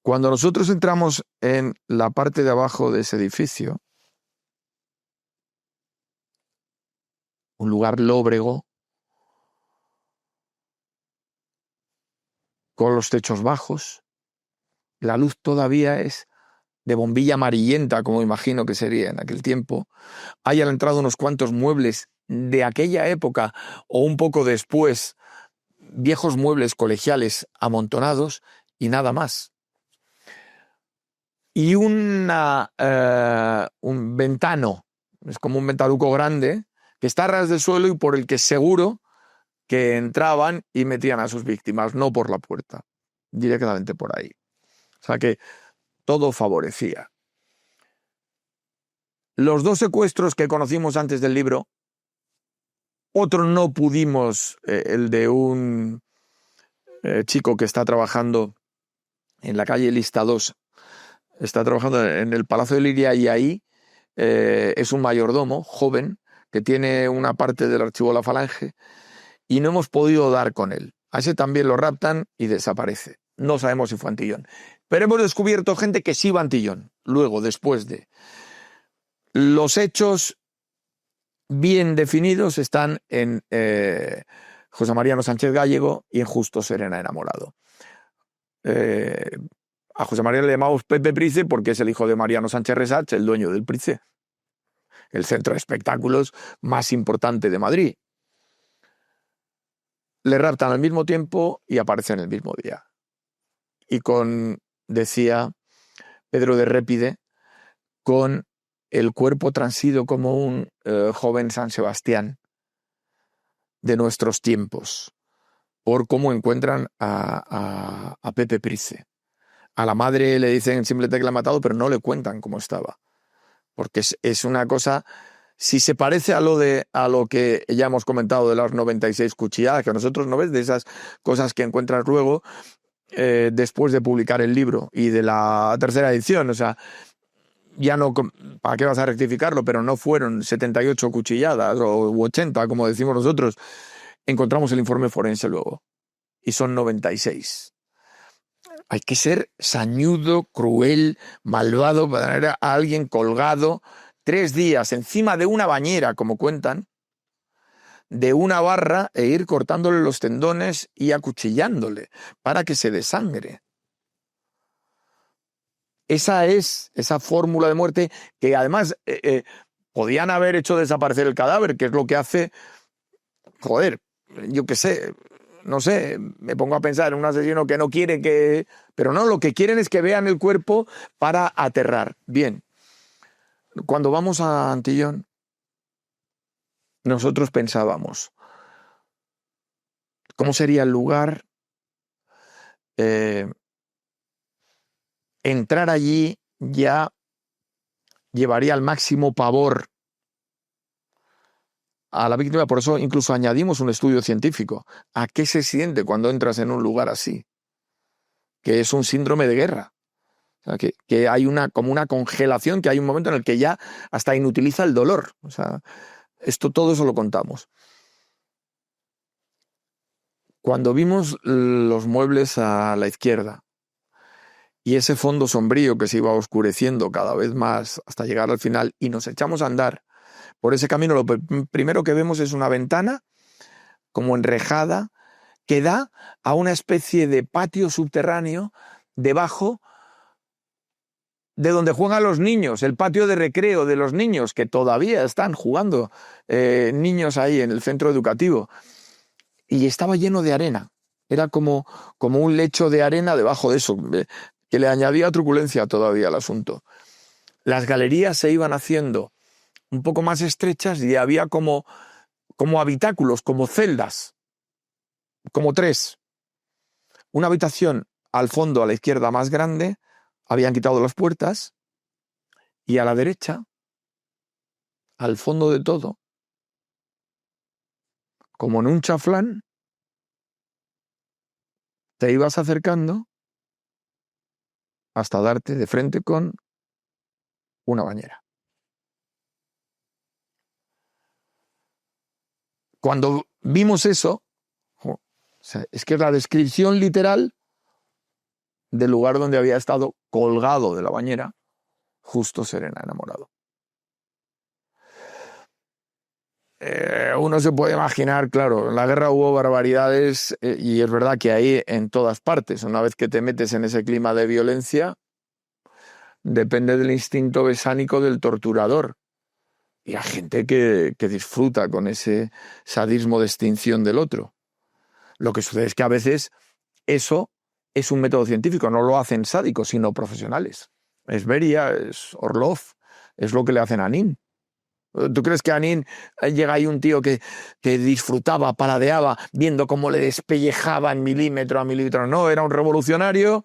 Cuando nosotros entramos en la parte de abajo de ese edificio, un lugar lóbrego, con los techos bajos, la luz todavía es de bombilla amarillenta, como imagino que sería en aquel tiempo. Hay a la entrada unos cuantos muebles de aquella época o un poco después, viejos muebles colegiales amontonados y nada más. Y un ventano, es como un ventanuco grande, que está a ras del suelo y por el que seguro que entraban y metían a sus víctimas, no por la puerta, directamente por ahí. O sea que todo favorecía. Los 2 secuestros que conocimos antes del libro, otro no pudimos, el de un chico que está trabajando en la calle Lista 2, está trabajando en el Palacio de Liria y ahí es un mayordomo joven que tiene una parte del archivo de la Falange y no hemos podido dar con él. A ese también lo raptan y desaparece. No sabemos si fue Antillón. Pero hemos descubierto gente que sí va a Antillón, luego, después de. Los hechos bien definidos están en José Mariano Sánchez Gallego y en Justo Serena Enamorado. A José María le llamamos Pepe Price porque es el hijo de Mariano Sánchez Resach, el dueño del Price, el centro de espectáculos más importante de Madrid. Le raptan al mismo tiempo y aparecen el mismo día. Y decía Pedro de Répide, con el cuerpo transido como un joven San Sebastián de nuestros tiempos, por cómo encuentran a Pepe Price. A la madre le dicen simplemente que la ha matado, pero no le cuentan cómo estaba. Porque es una cosa, si se parece a lo que ya hemos comentado de las 96 cuchilladas, que a nosotros no ves, de esas cosas que encuentras luego, después de publicar el libro y de la 3ª edición, o sea, ya no, ¿para qué vas a rectificarlo? Pero no fueron 78 cuchilladas o 80, como decimos nosotros. Encontramos el informe forense luego y son 96. Hay que ser sañudo, cruel, malvado para tener a alguien colgado 3 días encima de una bañera, como cuentan, de una barra e ir cortándole los tendones y acuchillándole para que se desangre. Esa es esa fórmula de muerte que además podían haber hecho desaparecer el cadáver, que es lo que hace, joder, yo qué sé, no sé, me pongo a pensar en un asesino que no quiere que... Pero no, lo que quieren es que vean el cuerpo para aterrar. Bien, cuando vamos a Antillón, nosotros pensábamos, ¿cómo sería el lugar? Entrar allí ya llevaría al máximo pavor a la víctima, por eso incluso añadimos un estudio científico. ¿A qué se siente cuando entras en un lugar así? Que es un síndrome de guerra. O sea, que hay como una congelación, que hay un momento en el que ya hasta inutiliza el dolor. O sea, todo eso lo contamos. Cuando vimos los muebles a la izquierda y ese fondo sombrío que se iba oscureciendo cada vez más hasta llegar al final y nos echamos a andar por ese camino, lo primero que vemos es una ventana como enrejada que da a una especie de patio subterráneo debajo de donde juegan los niños, el patio de recreo de los niños, que todavía están jugando niños ahí en el centro educativo. Y estaba lleno de arena. Era como un lecho de arena debajo de eso, que le añadía truculencia todavía al asunto. Las galerías se iban haciendo un poco más estrechas y había como habitáculos, como celdas, como 3. Una habitación al fondo, a la izquierda más grande, habían quitado las puertas, y a la derecha, al fondo de todo, como en un chaflán, te ibas acercando hasta darte de frente con una bañera. Cuando vimos eso, o sea, es que es la descripción literal del lugar donde había estado colgado de la bañera, justo Serena, enamorado. Uno se puede imaginar, claro, en la guerra hubo barbaridades, y es verdad que hay en todas partes. Una vez que te metes en ese clima de violencia, depende del instinto besánico del torturador. Y hay gente que disfruta con ese sadismo de extinción del otro. Lo que sucede es que a veces eso es un método científico, no lo hacen sádicos, sino profesionales. Es Beria, es Orlov, es lo que le hacen a Nin. ¿Tú crees que a Nin llega ahí un tío que disfrutaba, paladeaba, viendo cómo le despellejaban milímetro a milímetro? No, era un revolucionario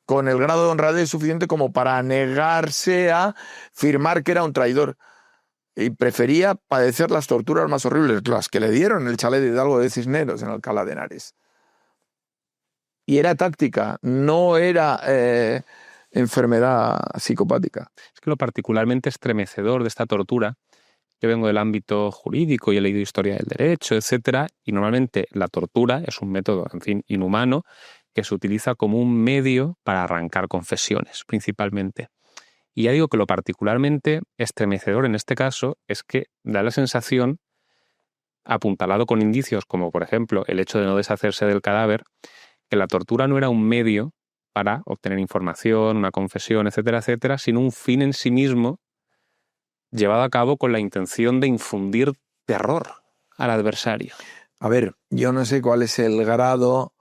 con el grado de honradez suficiente como para negarse a firmar que era un traidor. Y prefería padecer las torturas más horribles, las que le dieron en el chalet de Hidalgo de Cisneros, en Alcalá de Henares. Y era táctica, no era enfermedad psicopática. Es que lo particularmente estremecedor de esta tortura, yo vengo del ámbito jurídico y he leído historia del derecho, etcétera, y normalmente la tortura es un método, en fin, inhumano, que se utiliza como un medio para arrancar confesiones, principalmente. Y ya digo que lo particularmente estremecedor en este caso es que da la sensación, apuntalado con indicios como por ejemplo el hecho de no deshacerse del cadáver, que la tortura no era un medio para obtener información, una confesión, etcétera, etcétera, sino un fin en sí mismo llevado a cabo con la intención de infundir terror al adversario. A ver, yo no sé cuál es el grado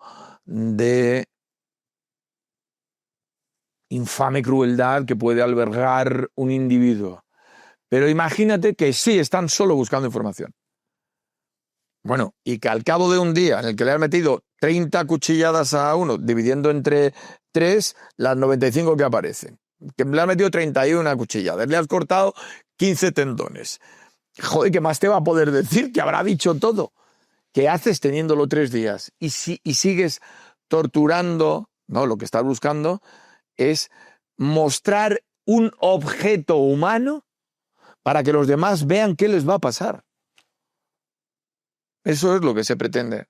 de infame crueldad que puede albergar un individuo. Pero imagínate que sí están solo buscando información. Bueno, y que al cabo de un día en el que le has metido 30 cuchilladas a uno, dividiendo entre 3 las 95 que aparecen, que le has metido 31 cuchilladas, le has cortado 15 tendones. Joder, ¿qué más te va a poder decir? Que habrá dicho todo. ¿Qué haces teniéndolo 3 días? Y sigues torturando, no, lo que estás buscando es mostrar un objeto humano para que los demás vean qué les va a pasar. Eso es lo que se pretende.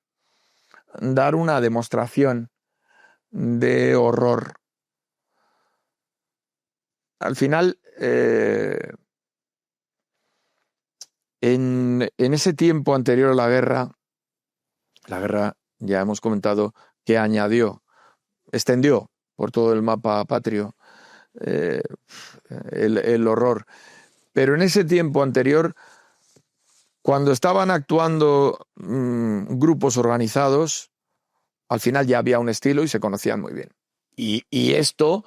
Dar una demostración de horror. Al final, en ese tiempo anterior a la guerra ya hemos comentado que extendió por todo el mapa patrio el horror. Pero en ese tiempo anterior, cuando estaban actuando grupos organizados, al final ya había un estilo y se conocían muy bien. Y esto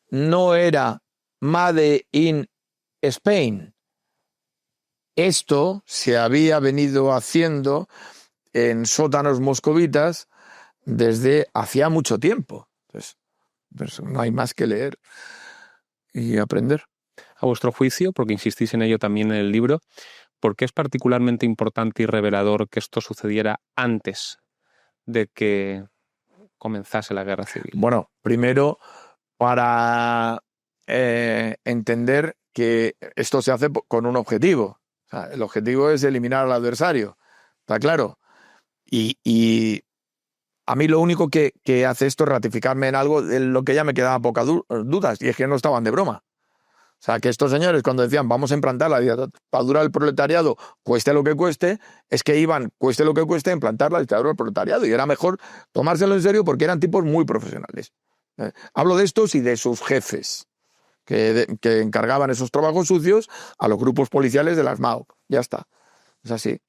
no era Made in Spain. Esto se había venido haciendo en sótanos moscovitas desde hacía mucho tiempo. Entonces, pues no hay más que leer y aprender. A vuestro juicio, porque insistís en ello también en el libro, ¿por qué es particularmente importante y revelador que esto sucediera antes de que comenzase la guerra civil? Bueno, primero para entender que esto se hace con un objetivo. O sea, el objetivo es eliminar al adversario, ¿está claro? Y a mí lo único que hace esto es ratificarme en algo de lo que ya me quedaba pocas dudas, y es que no estaban de broma. O sea, que estos señores cuando decían vamos a implantar la dictadura del proletariado, cueste lo que cueste, es que iban, cueste lo que cueste, a implantar la dictadura del proletariado. Y era mejor tomárselo en serio porque eran tipos muy profesionales. Hablo de estos y de sus jefes, que encargaban esos trabajos sucios a los grupos policiales de las MAO. Ya está. Es así.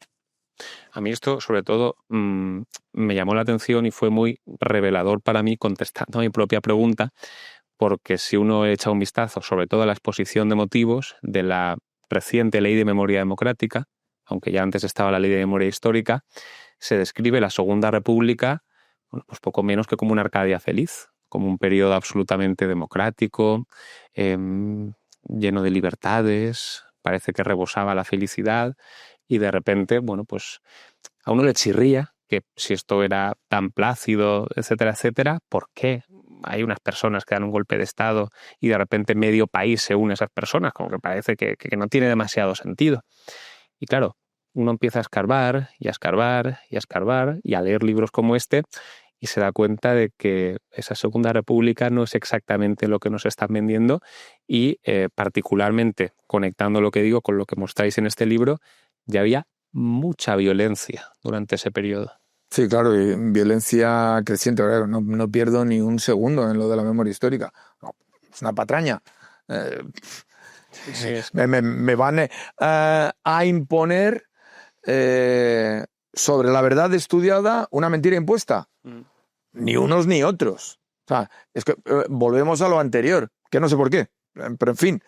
A mí esto, sobre todo, me llamó la atención y fue muy revelador para mí contestando a mi propia pregunta, porque si uno echa un vistazo, sobre todo a la exposición de motivos de la reciente Ley de Memoria Democrática, aunque ya antes estaba la Ley de Memoria Histórica, se describe la Segunda República bueno, pues poco menos que como una Arcadia feliz, como un periodo absolutamente democrático, lleno de libertades, parece que rebosaba la felicidad y de repente, bueno, pues a uno le chirría que si esto era tan plácido, etcétera, etcétera, ¿por qué hay unas personas que dan un golpe de Estado y de repente medio país se une a esas personas? Como que parece que no tiene demasiado sentido. Y claro, uno empieza a escarbar y a escarbar y a escarbar y a leer libros como este y se da cuenta de que esa Segunda República no es exactamente lo que nos están vendiendo y particularmente conectando lo que digo con lo que mostráis en este libro, ya había mucha violencia durante ese periodo. Sí, claro, y violencia creciente. No pierdo ni un segundo en lo de la memoria histórica. No, es una patraña. Me van a imponer sobre la verdad estudiada una mentira impuesta. Ni unos ni otros. O sea, es que volvemos a lo anterior, que no sé por qué, pero en fin,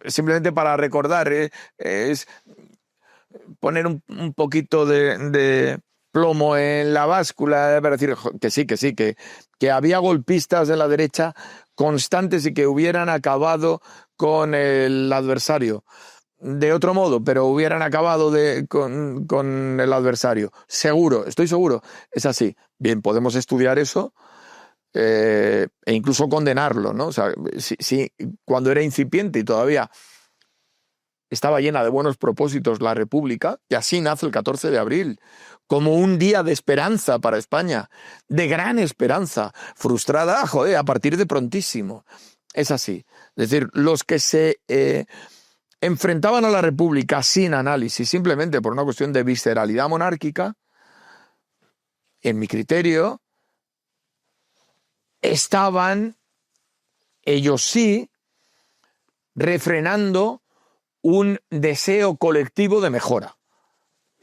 simplemente para recordar, es poner un poquito de plomo en la báscula para decir que había golpistas de la derecha constantes y que hubieran acabado con el adversario de otro modo, pero hubieran acabado con el adversario. Seguro, estoy seguro, es así. Bien, podemos estudiar eso e incluso condenarlo, ¿no? O sea, si cuando era incipiente y todavía estaba llena de buenos propósitos la República, y así nace el 14 de abril, como un día de esperanza para España, de gran esperanza, frustrada, a partir de prontísimo. Es así. Es decir, los que se enfrentaban a la República sin análisis, simplemente por una cuestión de visceralidad monárquica, en mi criterio, estaban, ellos sí, refrenando un deseo colectivo de mejora.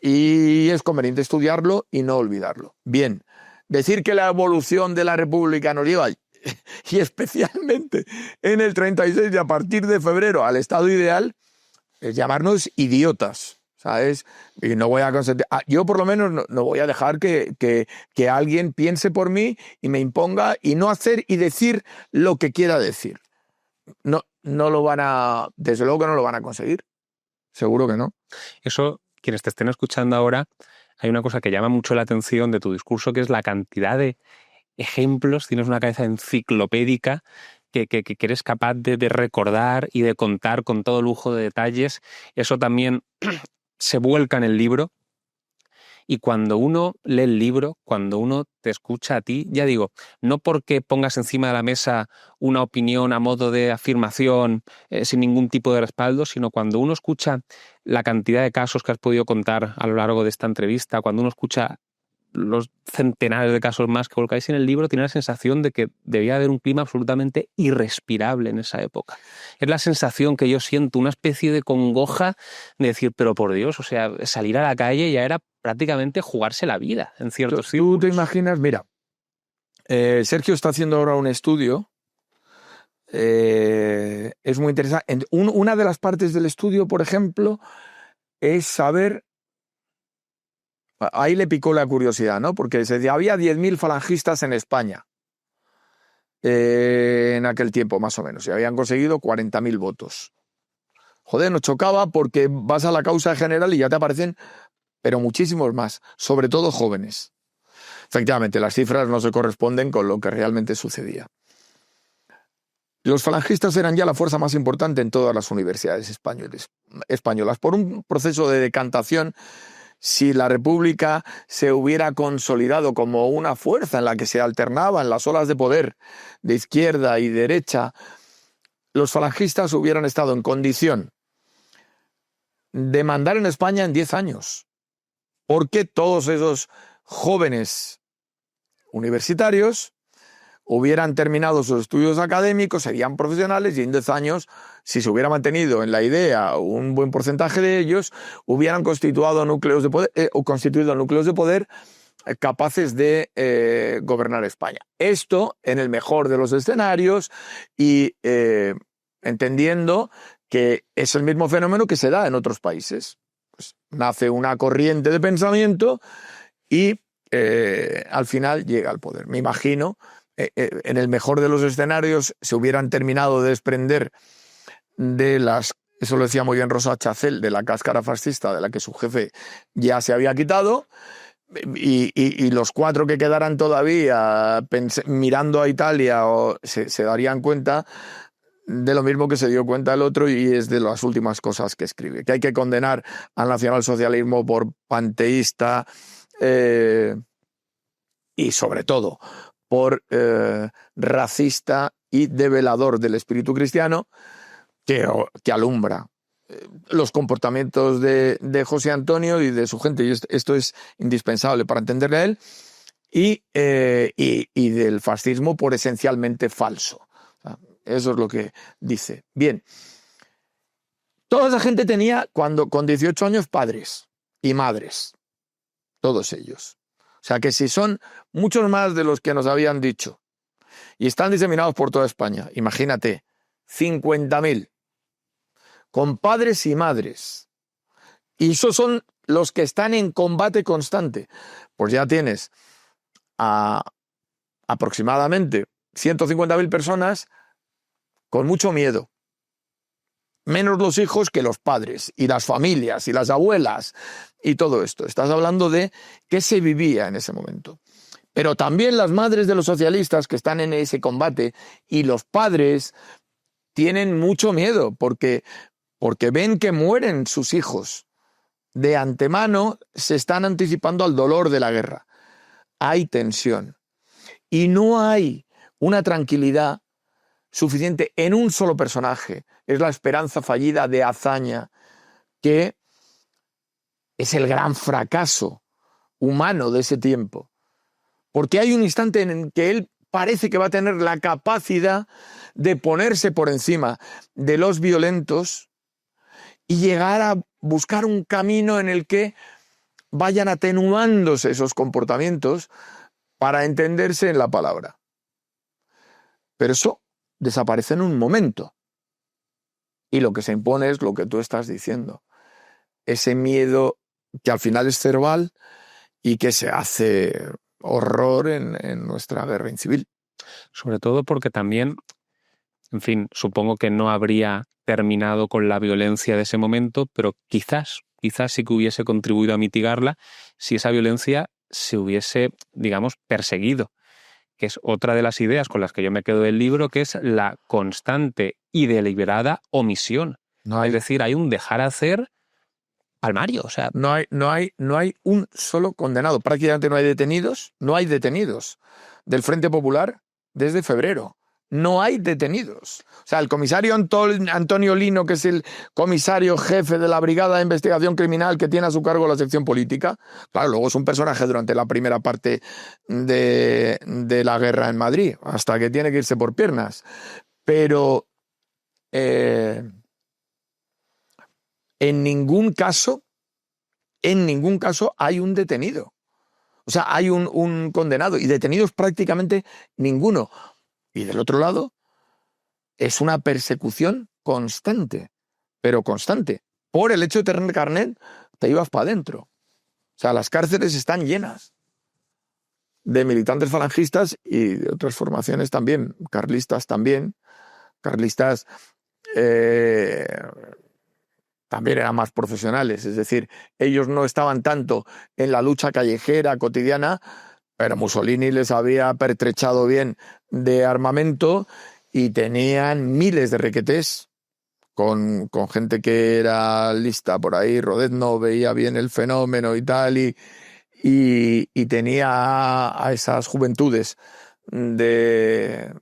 Y es conveniente estudiarlo y no olvidarlo. Bien, decir que la evolución de la República nos lleva, y especialmente en el 36 y a partir de febrero, al estado ideal, es llamarnos idiotas, ¿sabes? Y no voy a consentir, yo por lo menos no voy a dejar que alguien piense por mí y me imponga y no hacer y decir lo que quiera decir. No lo van a, desde luego que no lo van a conseguir. Seguro que no. Eso, quienes te estén escuchando ahora, hay una cosa que llama mucho la atención de tu discurso, que es la cantidad de ejemplos. Tienes una cabeza enciclopédica que eres capaz de recordar y de contar con todo lujo de detalles. Eso también se vuelca en el libro. Y cuando uno lee el libro, cuando uno te escucha a ti, ya digo, no porque pongas encima de la mesa una opinión a modo de afirmación sin ningún tipo de respaldo, sino cuando uno escucha la cantidad de casos que has podido contar a lo largo de esta entrevista, cuando uno escucha los centenares de casos más que volcáis en el libro, tiene la sensación de que debía haber un clima absolutamente irrespirable en esa época. Es la sensación que yo siento, una especie de congoja de decir, pero por Dios, o sea, salir a la calle ya era prácticamente jugarse la vida, en ciertos círculos. ¿Tú te imaginas? Mira, Sergio está haciendo ahora un estudio, es muy interesante. Una de las partes del estudio, por ejemplo, es saber. Ahí le picó la curiosidad, ¿no? Porque se decía, había 10.000 falangistas en España en aquel tiempo, más o menos, y habían conseguido 40.000 votos. Joder, nos chocaba porque vas a la causa general y ya te aparecen, pero muchísimos más, sobre todo jóvenes. Efectivamente, las cifras no se corresponden con lo que realmente sucedía. Los falangistas eran ya la fuerza más importante en todas las universidades españolas. Por un proceso de decantación, si la República se hubiera consolidado como una fuerza en la que se alternaban las olas de poder de izquierda y derecha, los falangistas hubieran estado en condición de mandar en España en 10 años. Porque todos esos jóvenes universitarios hubieran terminado sus estudios académicos, serían profesionales y en 10 años, si se hubiera mantenido en la idea un buen porcentaje de ellos, hubieran constituido núcleos de poder capaces de gobernar España. Esto en el mejor de los escenarios y entendiendo que es el mismo fenómeno que se da en otros países. Pues nace una corriente de pensamiento y al final llega al poder. Me imagino, en el mejor de los escenarios, se hubieran terminado de desprender de las, eso lo decía muy bien Rosa Chacel, de la cáscara fascista de la que su jefe ya se había quitado, y los 4 que quedaran todavía mirando a Italia se darían cuenta de lo mismo que se dio cuenta el otro, y es de las últimas cosas que escribe, que hay que condenar al nacionalsocialismo por panteísta, y sobre todo por racista y develador del espíritu cristiano que alumbra los comportamientos de José Antonio y de su gente, y esto es indispensable para entenderle a él, y del fascismo por esencialmente falso. O sea, eso es lo que dice. Bien, toda esa gente tenía, con 18 años, padres y madres, todos ellos. O sea que si son muchos más de los que nos habían dicho, y están diseminados por toda España, imagínate, 50.000, con padres y madres, y esos son los que están en combate constante, pues ya tienes aproximadamente 150.000 personas con mucho miedo, menos los hijos que los padres, y las familias, y las abuelas, y todo esto. Estás hablando de qué se vivía en ese momento. Pero también las madres de los socialistas que están en ese combate, y los padres tienen mucho miedo, porque ven que mueren sus hijos. De antemano se están anticipando al dolor de la guerra. Hay tensión. Y no hay una tranquilidad suficiente en un solo personaje. Es la esperanza fallida de Azaña, que es el gran fracaso humano de ese tiempo. Porque hay un instante en que él parece que va a tener la capacidad de ponerse por encima de los violentos y llegar a buscar un camino en el que vayan atenuándose esos comportamientos para entenderse en la palabra. Pero eso desaparece en un momento. Y lo que se impone es lo que tú estás diciendo. Ese miedo que al final es cerval y que se hace horror en nuestra guerra civil. Sobre todo porque también, en fin, supongo que no habría terminado con la violencia de ese momento, pero quizás sí que hubiese contribuido a mitigarla si esa violencia se hubiese, digamos, perseguido, que es otra de las ideas con las que yo me quedo del libro, que es la constante y deliberada omisión. Es decir, hay un dejar hacer palmario. O sea, no hay un solo condenado. Prácticamente no hay detenidos del Frente Popular desde febrero. No hay detenidos. O sea, el comisario Antonio Lino, que es el comisario jefe de la Brigada de Investigación Criminal que tiene a su cargo la sección política, claro, luego es un personaje durante la primera parte de la guerra en Madrid, hasta que tiene que irse por piernas. Pero en ningún caso hay un detenido. O sea, hay un condenado, y detenidos prácticamente ninguno. Y del otro lado, es una persecución constante, pero constante. Por el hecho de tener carnet, te ibas para adentro. O sea, las cárceles están llenas de militantes falangistas y de otras formaciones también, carlistas también. Carlistas también eran más profesionales, es decir, ellos no estaban tanto en la lucha callejera, cotidiana, pero Mussolini les había pertrechado bien de armamento y tenían miles de requetés con gente que era lista por ahí. Rodezno veía bien el fenómeno y tal, y tenía a esas juventudes del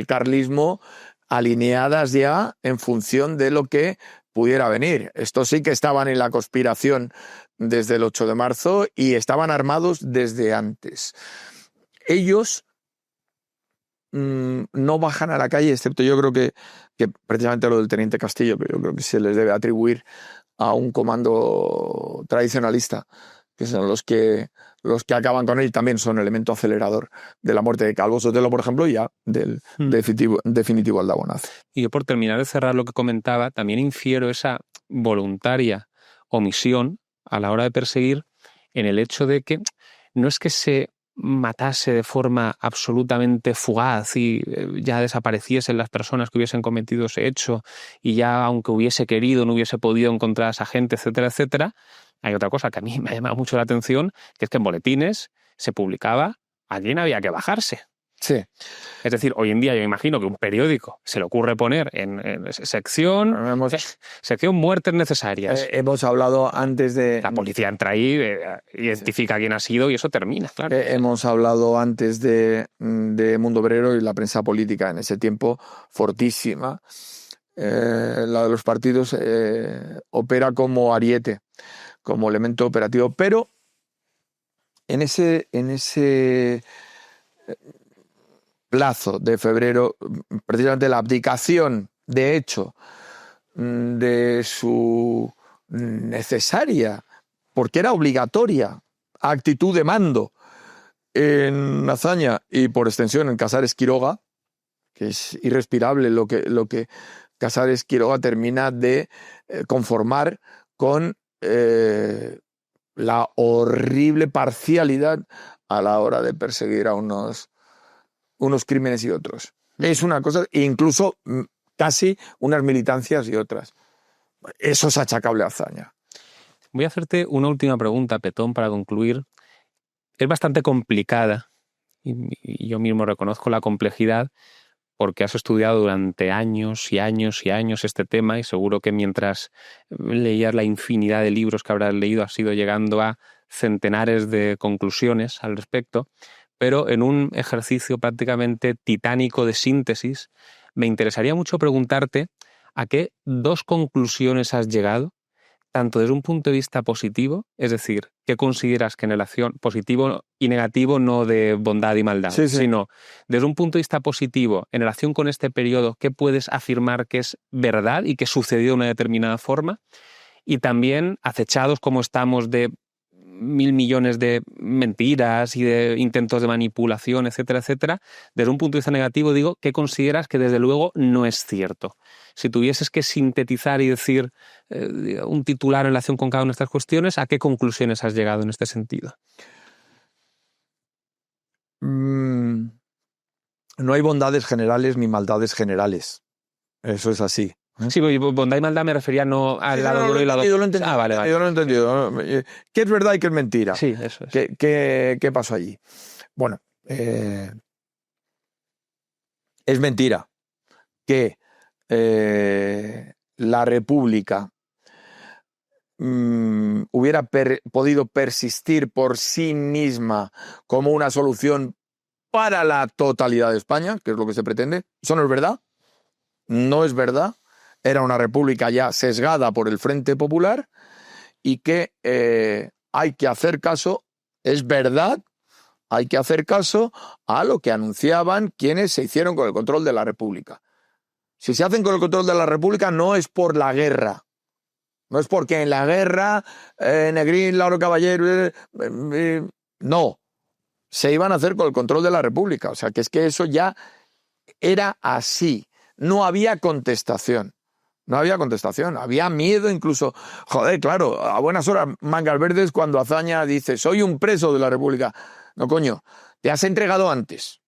carlismo alineadas ya en función de lo que pudiera venir. Estos sí que estaban en la conspiración desde el 8 de marzo y estaban armados desde antes. Ellos no bajan a la calle, excepto yo creo que precisamente lo del teniente Castillo, pero yo creo que se les debe atribuir a un comando tradicionalista, que son los que acaban con él. También son elemento acelerador de la muerte de Calvo Sotelo, por ejemplo, y ya del definitivo aldabonazo. Y yo, por terminar de cerrar lo que comentaba, también infiero esa voluntaria omisión a la hora de perseguir en el hecho de que no es que se matase de forma absolutamente fugaz y ya desapareciesen las personas que hubiesen cometido ese hecho y ya aunque hubiese querido no hubiese podido encontrar a esa gente, etcétera, etcétera. Hay otra cosa que a mí me ha llamado mucho la atención, que es que en boletines se publicaba a quién había que bajarse. Sí. Es decir, hoy en día yo imagino que un periódico se le ocurre poner en sección muertes necesarias. Hemos hablado antes de... La policía entra ahí, identifica quién ha sido y eso termina, claro. Hemos hablado antes de Mundo Obrero y la prensa política en ese tiempo fortísima. La de los partidos opera como ariete, como elemento operativo, pero en ese plazo de febrero, precisamente la abdicación, de hecho, de su necesaria, porque era obligatoria, actitud de mando en Azaña y por extensión en Casares Quiroga, que es irrespirable lo que Casares Quiroga termina de conformar con la horrible parcialidad a la hora de perseguir a unos crímenes y otros. Es una cosa, incluso casi unas militancias y otras. Eso es achacable a Azaña. Voy a hacerte una última pregunta, Petón, para concluir. Es bastante complicada y yo mismo reconozco la complejidad porque has estudiado durante años y años y años este tema y seguro que mientras leías la infinidad de libros que habrás leído has ido llegando a centenares de conclusiones al respecto, pero en un ejercicio prácticamente titánico de síntesis me interesaría mucho preguntarte a qué 2 conclusiones has llegado, tanto desde un punto de vista positivo, es decir, ¿qué consideras que en relación positivo y negativo, no de bondad y maldad, sino desde un punto de vista positivo, en relación con este periodo, qué puedes afirmar que es verdad y que sucedió de una determinada forma? Y también, acechados como estamos de 1.000 millones de mentiras y de intentos de manipulación, etcétera, etcétera, desde un punto de vista negativo digo, ¿qué consideras que desde luego no es cierto? Si tuvieses que sintetizar y decir un titular en relación con cada una de estas cuestiones, ¿a qué conclusiones has llegado en este sentido? No hay bondades generales ni maldades generales. Eso es así. Sí, bondad y maldad me refería no al lado bueno y al lado... Yo lo he entendido. Vale. Yo lo he entendido. ¿Qué es verdad y qué es mentira? Sí, eso es. ¿Qué pasó allí? Bueno, es mentira que la República hubiera podido persistir por sí misma como una solución para la totalidad de España, que es lo que se pretende. Eso no es verdad. No es verdad. Era una república ya sesgada por el Frente Popular y que hay que hacer caso, es verdad, hay que hacer caso a lo que anunciaban quienes se hicieron con el control de la república. Si se hacen con el control de la república no es por la guerra, no es porque en la guerra Negrín, Lauro Caballero, no, se iban a hacer con el control de la república, o sea que es que eso ya era así, no había contestación. No había contestación, había miedo incluso. Joder, claro, a buenas horas, mangas verdes cuando Azaña dice, soy un preso de la República. No, coño, te has entregado antes,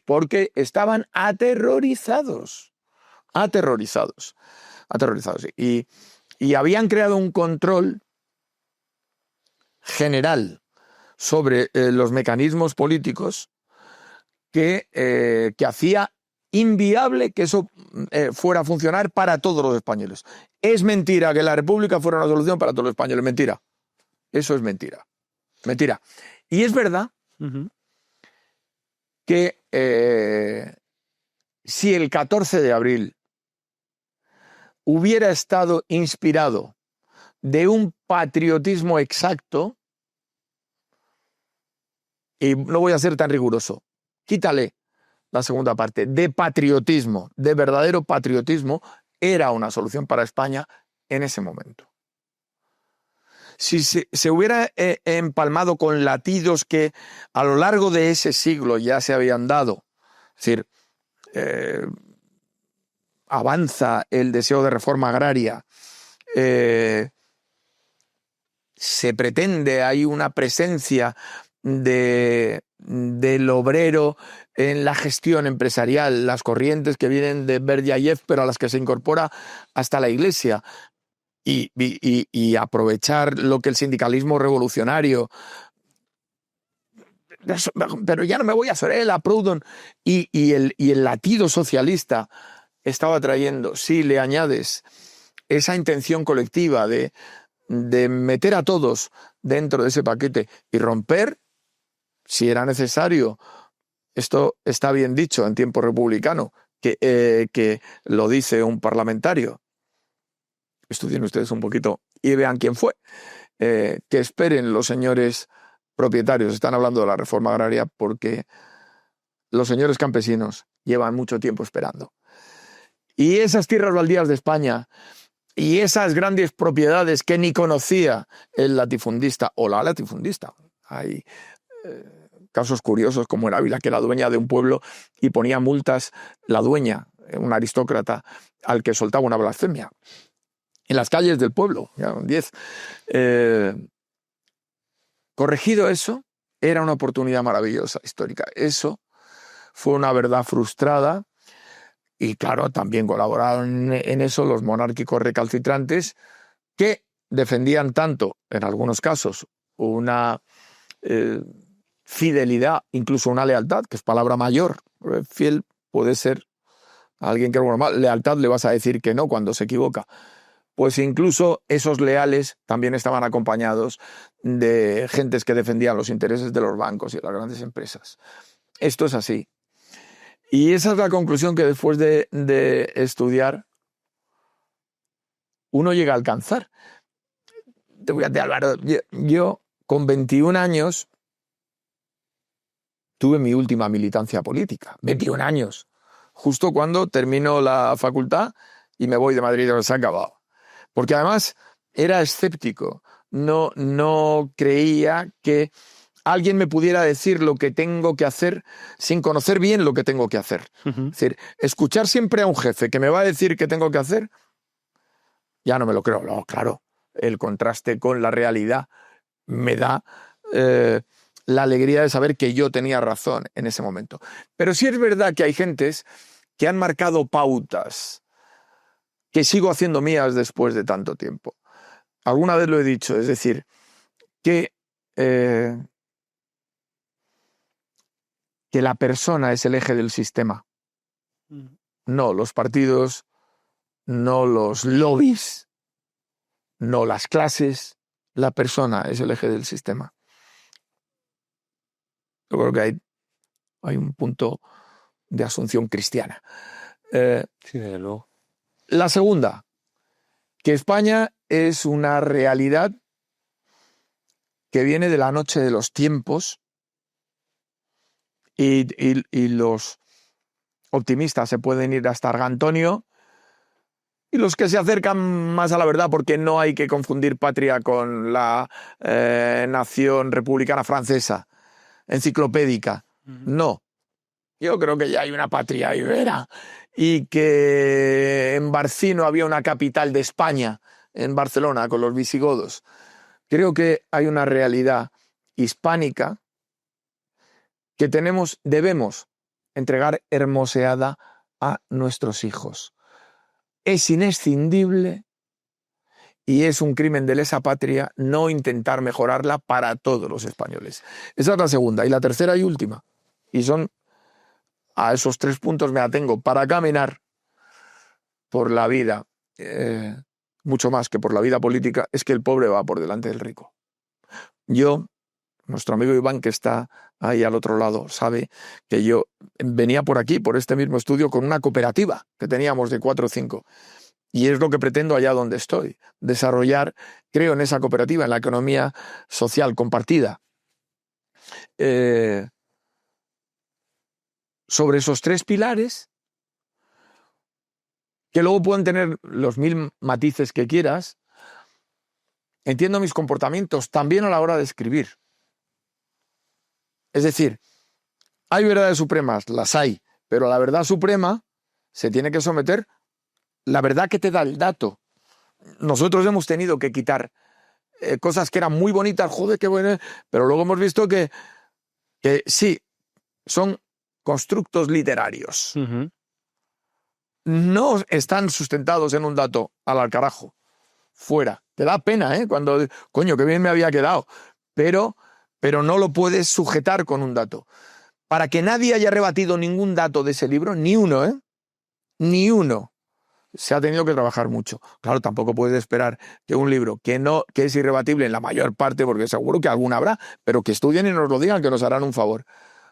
porque estaban aterrorizados. Y habían creado un control general sobre los mecanismos políticos que hacía inviable que eso fuera a funcionar para todos los españoles. Es mentira que la República fuera una solución para todos los españoles. Mentira. Eso es mentira. Mentira. Y es verdad que si el 14 de abril hubiera estado inspirado de un patriotismo exacto, y no voy a ser tan riguroso, quítale la segunda parte, de patriotismo, de verdadero patriotismo, era una solución para España en ese momento. Si se hubiera empalmado con latidos que a lo largo de ese siglo ya se habían dado, es decir, avanza el deseo de reforma agraria, se pretende, hay una presencia del obrero en la gestión empresarial, las corrientes que vienen de Berdyaev, pero a las que se incorpora hasta la Iglesia, y aprovechar lo que el sindicalismo revolucionario, pero ya no me voy a Sorel, a Proudhon, y el latido socialista estaba trayendo, si le añades esa intención colectiva de meter a todos dentro de ese paquete y romper, si era necesario, esto está bien dicho en tiempo republicano, que lo dice un parlamentario. Estudien ustedes un poquito y vean quién fue. Que esperen los señores propietarios. Están hablando de la reforma agraria porque los señores campesinos llevan mucho tiempo esperando. Y esas tierras baldías de España y esas grandes propiedades que ni conocía el latifundista o la latifundista. Hay casos curiosos como en Ávila, que era dueña de un pueblo y ponía multas, la dueña, un aristócrata, al que soltaba una blasfemia. En las calles del pueblo, ya 10. Corregido eso, era una oportunidad maravillosa, histórica. Eso fue una verdad frustrada y, claro, también colaboraron en eso los monárquicos recalcitrantes que defendían tanto, en algunos casos, una fidelidad, incluso una lealtad, que es palabra mayor. Fiel puede ser alguien que es normal. Lealtad le vas a decir que no cuando se equivoca. Pues incluso esos leales también estaban acompañados de gentes que defendían los intereses de los bancos y de las grandes empresas. Esto es así. Y esa es la conclusión que después de estudiar uno llega a alcanzar. Te voy a decir, Álvaro, yo con 21 años tuve mi última militancia política. 21 años. Justo cuando termino la facultad y me voy de Madrid, se ha acabado. Porque además era escéptico, no creía que alguien me pudiera decir lo que tengo que hacer sin conocer bien lo que tengo que hacer. Uh-huh. Es decir, escuchar siempre a un jefe que me va a decir qué tengo que hacer, ya no me lo creo. No, claro, el contraste con la realidad me da la alegría de saber que yo tenía razón en ese momento. Pero sí es verdad que hay gentes que han marcado pautas que sigo haciendo mías después de tanto tiempo. Alguna vez lo he dicho, es decir, que la persona es el eje del sistema. No los partidos, no los lobbies, no las clases. La persona es el eje del sistema. Yo creo que hay un punto de asunción cristiana. Sí, desde luego. La segunda, que España es una realidad que viene de la noche de los tiempos y los optimistas se pueden ir hasta Argantonio y los que se acercan más a la verdad, porque no hay que confundir patria con la nación republicana francesa, enciclopédica. No. Yo creo que ya hay una patria ibera y que en Barcino había una capital de España, en Barcelona, con los visigodos. Creo que hay una realidad hispánica que debemos entregar hermoseada a nuestros hijos. Es inescindible y es un crimen de lesa patria no intentar mejorarla para todos los españoles. Esa es la segunda. Y la tercera y última, y son a esos 3 puntos me atengo para caminar por la vida, mucho más que por la vida política, es que el pobre va por delante del rico. Nuestro amigo Iván, que está ahí al otro lado, sabe que yo venía por aquí, por este mismo estudio, con una cooperativa que teníamos de 4 o 5. Y es lo que pretendo allá donde estoy, desarrollar, creo en esa cooperativa, en la economía social compartida. Sobre esos 3 pilares, que luego pueden tener los 1000 matices que quieras, entiendo mis comportamientos también a la hora de escribir. Es decir, hay verdades supremas, las hay, pero a la verdad suprema se tiene que someter la verdad que te da el dato. Nosotros hemos tenido que quitar cosas que eran muy bonitas, joder, qué bueno, pero luego hemos visto que sí, son constructos literarios. Uh-huh. No están sustentados en un dato al carajo. Fuera. Te da pena, ¿eh? Cuando, coño, qué bien me había quedado. Pero no lo puedes sujetar con un dato. Para que nadie haya rebatido ningún dato de ese libro, ni uno, ¿eh? Ni uno. Se ha tenido que trabajar mucho. Claro, tampoco puedes esperar que un libro que es irrebatible en la mayor parte, porque seguro que alguna habrá, pero que estudien y nos lo digan, que nos harán un favor.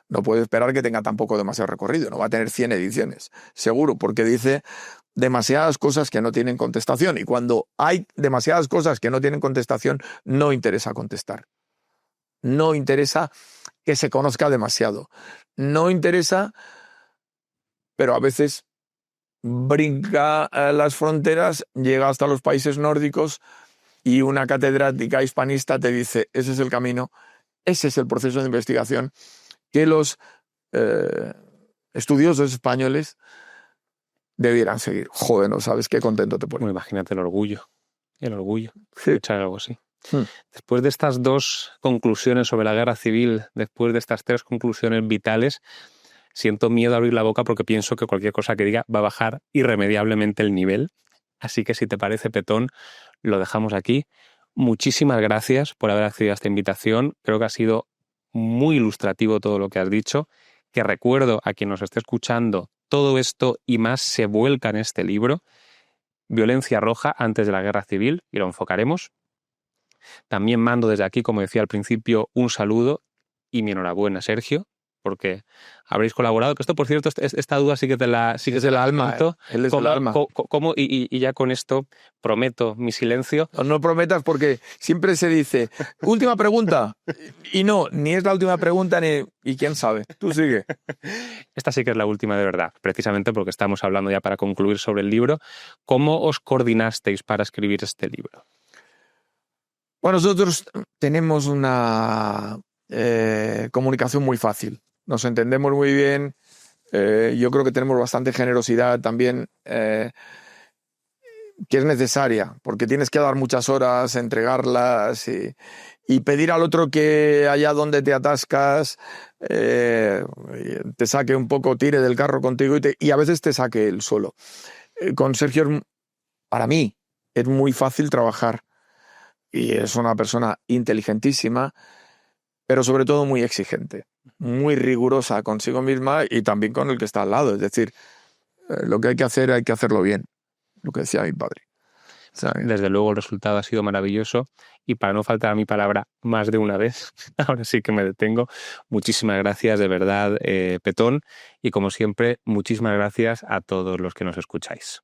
No puede esperar que tenga tampoco demasiado recorrido. No va a tener 100 ediciones, seguro, porque dice demasiadas cosas que no tienen contestación. Y cuando hay demasiadas cosas que no tienen contestación, no interesa contestar. No interesa que se conozca demasiado. No interesa, pero a veces brinca las fronteras, llega hasta los países nórdicos y una catedrática hispanista te dice, ese es el camino, ese es el proceso de investigación que los estudiosos españoles debieran seguir. Joder, no sabes qué contento te pone. Bueno, imagínate el orgullo Sí. echar algo así. Después de estas 2 conclusiones sobre la guerra civil, después de estas 3 conclusiones vitales, siento miedo a abrir la boca porque pienso que cualquier cosa que diga va a bajar irremediablemente el nivel. Así que si te parece, Petón, lo dejamos aquí. Muchísimas gracias por haber accedido a esta invitación. Creo que ha sido muy ilustrativo todo lo que has dicho. Que recuerdo a quien nos esté escuchando, todo esto y más se vuelca en este libro. Violencia roja antes de la guerra civil, y lo enfocaremos. También mando desde aquí, como decía al principio, un saludo y mi enhorabuena, Sergio, porque habréis colaborado. Que esto, por cierto, esta duda sí que te la es el alma, él es el alma. ¿Cómo? Y ya con esto prometo mi silencio. No prometas porque siempre se dice, última pregunta, y no, ni es la última pregunta, y quién sabe, tú sigue. Esta sí que es la última de verdad, precisamente porque estamos hablando ya para concluir sobre el libro. ¿Cómo os coordinasteis para escribir este libro? Bueno, nosotros tenemos una comunicación muy fácil. Nos entendemos muy bien. Yo creo que tenemos bastante generosidad también, que es necesaria, porque tienes que dar muchas horas, entregarlas y pedir al otro que allá donde te atascas te saque un poco, tire del carro contigo y a veces te saque él solo. Con Sergio, para mí, es muy fácil trabajar y es una persona inteligentísima, pero sobre todo muy exigente, muy rigurosa consigo misma y también con el que está al lado. Es decir, lo que hay que hacerlo bien, lo que decía mi padre. ¿Sabes? Desde luego el resultado ha sido maravilloso y para no faltar a mi palabra más de una vez, ahora sí que me detengo. Muchísimas gracias de verdad, Petón, y como siempre, muchísimas gracias a todos los que nos escucháis.